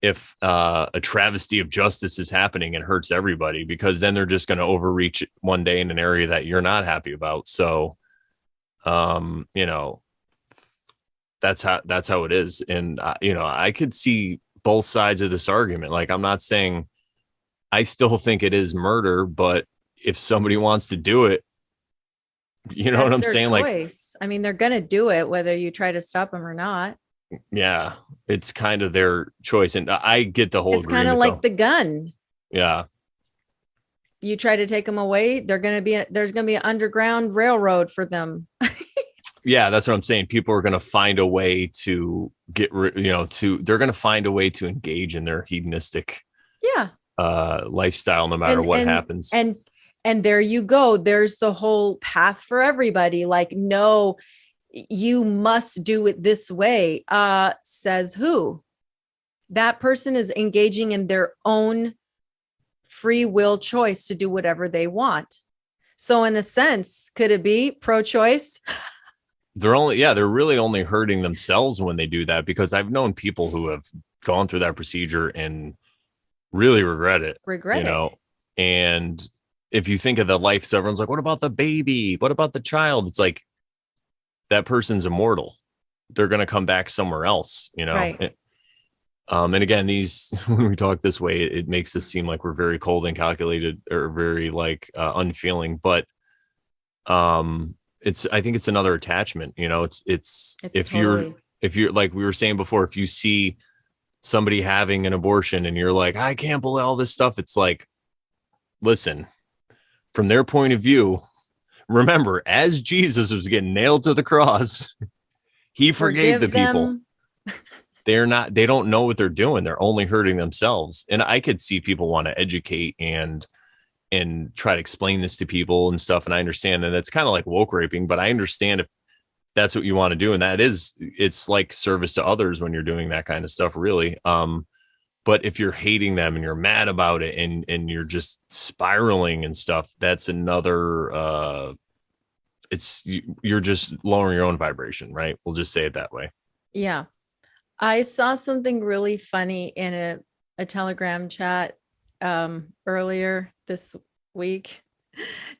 if a travesty of justice is happening, it hurts everybody, because then they're just going to overreach one day in an area that you're not happy about. So, you know, that's how it is. And, you know, I could see both sides of this argument. Like, I'm not saying I still think it is murder, but if somebody wants to do it, you know what I'm saying? Choice. Like, I mean, they're going to do it whether you try to stop them or not. Yeah, it's kind of their choice. And I get the whole It's kind of like the gun. Yeah. You try to take them away, there's going to be an underground railroad for them. Yeah, that's what I'm saying. People are going to find a way to they're going to find a way to engage in their hedonistic lifestyle, no matter what happens. And there you go. There's the whole path for everybody. Like, no, you must do it this way. Says who? That person is engaging in their own free will choice to do whatever they want. So in a sense, could it be pro-choice? They're really only hurting themselves when they do that, because I've known people who have gone through that procedure and really regret it. And if you think of the life, so everyone's like, what about the baby? What about the child? It's like, that person's immortal. They're going to come back somewhere else, you know? Right. And again, when we talk this way, it makes us seem like we're very cold and calculated, or very like unfeeling, but I think it's another attachment, you know. It's if totally. you're like we were saying before, if you see somebody having an abortion and you're like, I can't believe all this stuff. It's like, listen, from their point of view, remember, as Jesus was getting nailed to the cross, he forgave the people. they don't know what they're doing. They're only hurting themselves. And I could see people want to educate and try to explain this to people and stuff. And I understand. And it's kind of like woke raping, but I understand if that's what you want to do. And it's like service to others when you're doing that kind of stuff, really. But if you're hating them and you're mad about it and you're just spiraling and stuff, that's another, you're just lowering your own vibration, right? We'll just say it that way. Yeah. I saw something really funny in a Telegram chat earlier this week.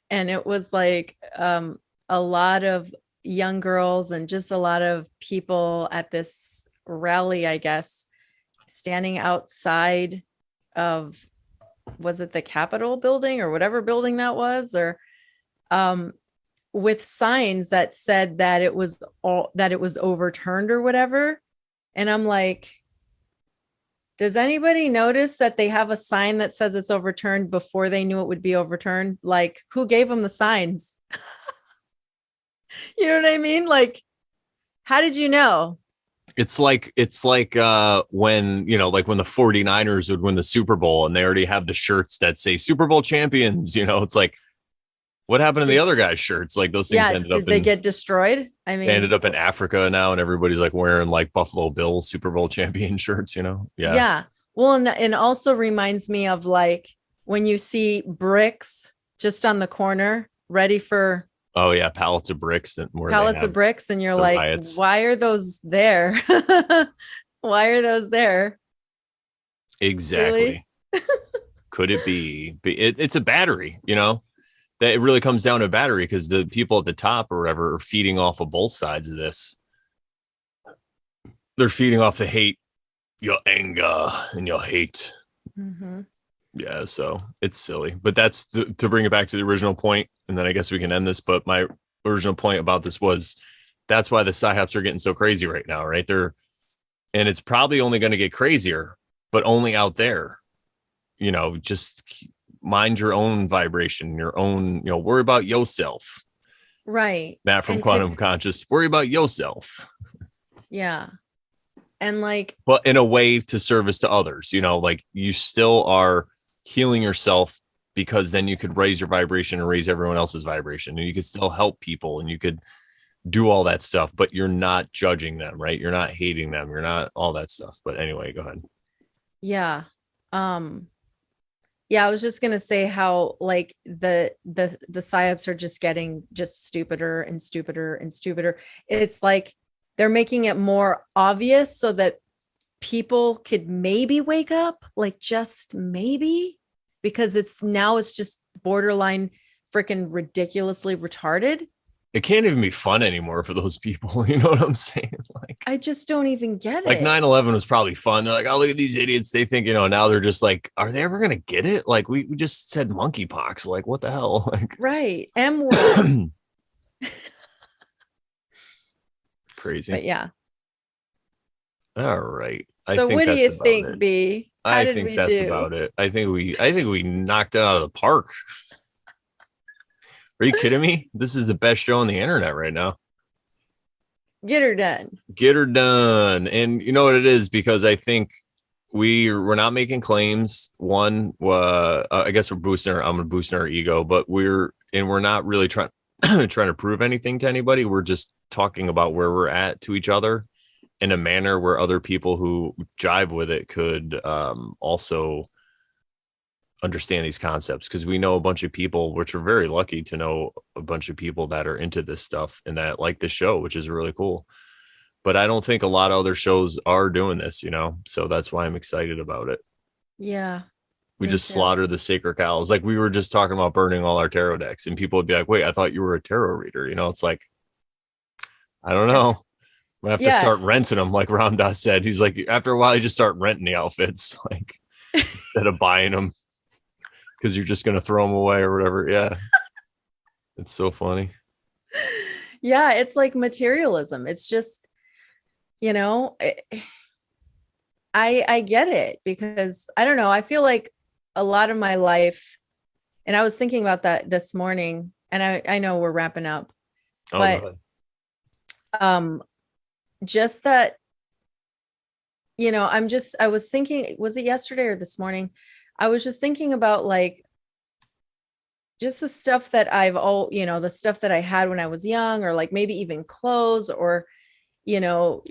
And it was like a lot of young girls and just a lot of people at this rally, I guess, standing outside of, was it the Capitol building or whatever building that was, or with signs that said that it was overturned or whatever. And I'm like, does anybody notice that they have a sign that says it's overturned before they knew it would be overturned? Like, who gave them the signs? You know what I mean? Like, how did you know? It's like when, like when the 49ers would win the Super Bowl and they already have the shirts that say Super Bowl champions, it's like, what happened to the other guy's shirts? Like those things did they get destroyed? I mean, they ended up in Africa now and everybody's like wearing like Buffalo Bills Super Bowl champion shirts, Yeah. Yeah. Well, and also reminds me of like when you see bricks just on the corner ready for. Oh yeah, pallets of bricks and you're like, riots. Why are those there? Why are those there? Exactly. Really? Could it be? It's a battery, that it really comes down to a battery because the people at the top or whatever are feeding off of both sides of this. They're feeding off the hate, your anger and your hate. Mm-hmm. Yeah, so it's silly, but that's to bring it back to the original point, and then I guess we can end this. But my original point about this was that's why the psyops are getting so crazy right now, right? And it's probably only going to get crazier, but only out there. Just mind your own vibration, your own, worry about yourself. Right. Matt from Quantum Conscious, worry about yourself. Yeah. And like, but in a way to service to others, like you still are healing yourself because then you could raise your vibration and raise everyone else's vibration and you could still help people and you could do all that stuff, but you're not judging them, right? You're not hating them. You're not all that stuff. But anyway, go ahead. Yeah. Yeah, I was just going to say how like the psyops are just getting just stupider and stupider and stupider. It's like they're making it more obvious so that people could maybe wake up, like just maybe, because it's just borderline freaking ridiculously retarded. It can't even be fun anymore for those people. You know what I'm saying? Like, I just don't even get like it. Like 9/11 was probably fun. They're like, oh, look at these idiots. They think, now they're just like, are they ever going to get it? Like we just said monkeypox. Like, what the hell? Like, right. M-word. Crazy. But yeah. All right. So what do you think, B? I think that's about it. I think we knocked it out of the park. Are you kidding me? This is the best show on the internet right now. Get her done. Get her done. And you know what it is? Because I think we're not making claims. One, I guess I'm boosting our ego, but we're not really trying to prove anything to anybody. We're just talking about where we're at to each other in a manner where other people who jive with it could also understand these concepts, because we know a bunch of people, which we're very lucky to know a bunch of people that are into this stuff and that like the show, which is really cool. But I don't think a lot of other shows are doing this, so that's why I'm excited about it. Yeah. We just slaughter the sacred cows. Like we were just talking about burning all our tarot decks and people would be like, wait, I thought you were a tarot reader. It's like, I don't know. We have to start renting them. Like Ram Dass said, he's like, after a while, you just start renting the outfits, like instead of buying them, because you're just going to throw them away or whatever. Yeah. It's so funny. Yeah. It's like materialism. It's just, I get it, because I don't know. I feel like a lot of my life, and I was thinking about that this morning, and I know we're wrapping up, but just that I was thinking, was it yesterday or this morning? I was just thinking about like just the stuff that the stuff that I had when I was young, or like maybe even clothes or,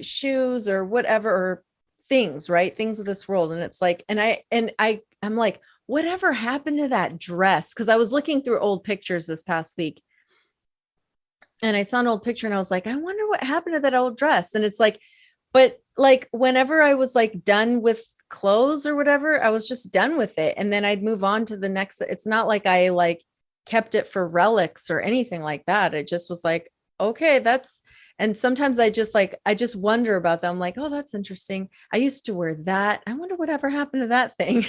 shoes or whatever, or things, right? Things of this world. And it's like, I'm like, whatever happened to that dress? Cause I was looking through old pictures this past week and I saw an old picture and I was like, I wonder what happened to that old dress. And it's like, but like whenever I was like done with clothes or whatever, I was just done with it. And then I'd move on to the next. It's not like I like kept it for relics or anything like that. It just was like, okay, and sometimes I just wonder about them. I'm like, oh, that's interesting. I used to wear that. I wonder whatever happened to that thing,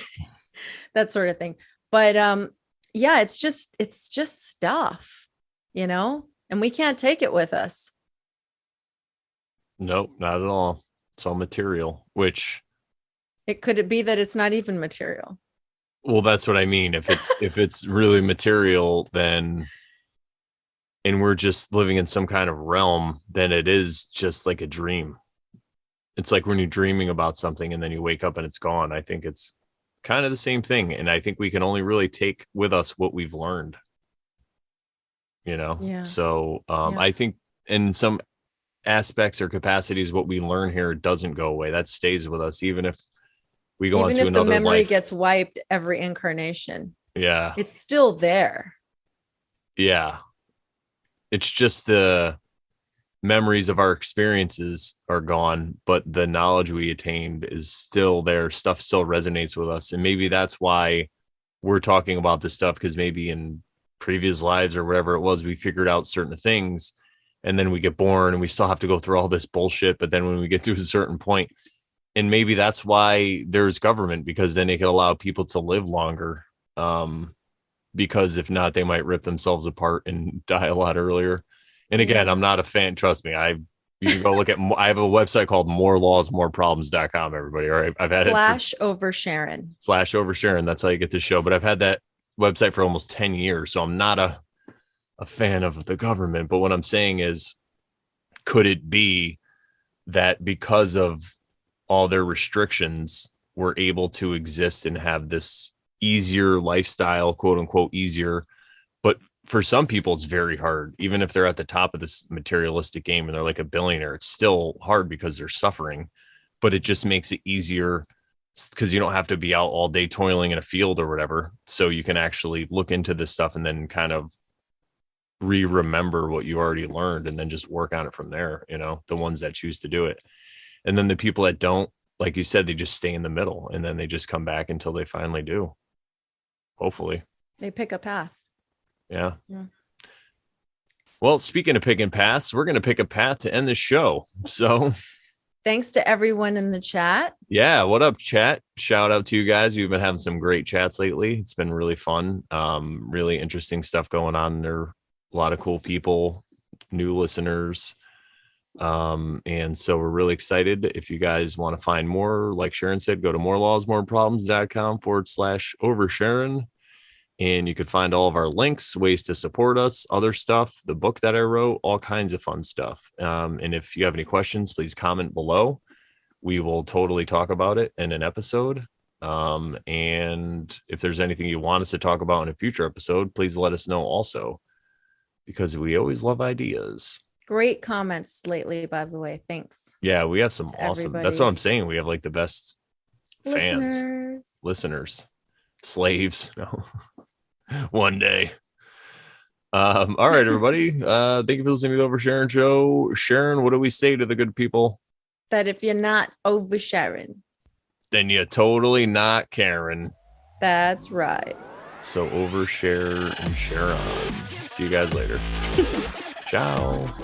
that sort of thing. But yeah, it's just stuff, and we can't take it with us. Nope, not at all. It's all material, which could it be that it's not even material? Well, that's what I mean. If it's really material, then, and we're just living in some kind of realm, then it is just like a dream. It's like when you're dreaming about something and then you wake up and it's gone. I think it's kind of the same thing. And I think we can only really take with us what we've learned, Yeah. So I think in some aspects or capacities, what we learn here doesn't go away. That stays with us, even if we go on to another life. Even if the memory gets wiped every incarnation. Yeah. It's still there. Yeah. It's just the memories of our experiences are gone, but the knowledge we attained is still there. Stuff still resonates with us. And maybe that's why we're talking about this stuff, because maybe in previous lives or whatever it was, we figured out certain things, and then we get born and we still have to go through all this bullshit. But then when we get to a certain point, and maybe that's why there's government, because then it can allow people to live longer. Because if not, they might rip themselves apart and die a lot earlier. And again, I'm not a fan. Trust me. You can go look at, I have a website called morelawsmoreproblems.com, everybody. All right. I've had over Sharon. /over Sharon. That's how you get the show. But I've had that website for almost 10 years. So I'm not a fan of the government. But what I'm saying is, could it be that because of all their restrictions, we're able to exist and have this easier lifestyle, quote unquote, easier. But for some people, it's very hard. Even if they're at the top of this materialistic game and they're like a billionaire, it's still hard because they're suffering. But it just makes it easier because you don't have to be out all day toiling in a field or whatever. So you can actually look into this stuff and then kind of remember what you already learned and then just work on it from there, the ones that choose to do it. And then the people that don't, like you said, they just stay in the middle and then they just come back until they finally do. Hopefully. They pick a path. Yeah. Well, speaking of picking paths, we're going to pick a path to end the show. So thanks to everyone in the chat. Yeah. What up, chat? Shout out to you guys. We've been having some great chats lately. It's been really fun. Really interesting stuff going on there. A lot of cool people, new listeners. And so we're really excited. If you guys want to find more, like Sharon said, go to morelawsmoreproblems.com/over Sharon. And you could find all of our links, ways to support us, other stuff, the book that I wrote, all kinds of fun stuff. And if you have any questions, please comment below. We will totally talk about it in an episode. And if there's anything you want us to talk about in a future episode, please let us know also, because we always love ideas. Great comments lately, by the way. Thanks. Yeah, we have some awesome. Everybody. That's what I'm saying. We have like the best listeners, slaves. No. One day. All right, everybody. Thank you for listening to the Over Sharon show. Sharon, what do we say to the good people? That if you're not over Sharon, then you're totally not Karen. That's right. So overshare and share on. See you guys later. Ciao.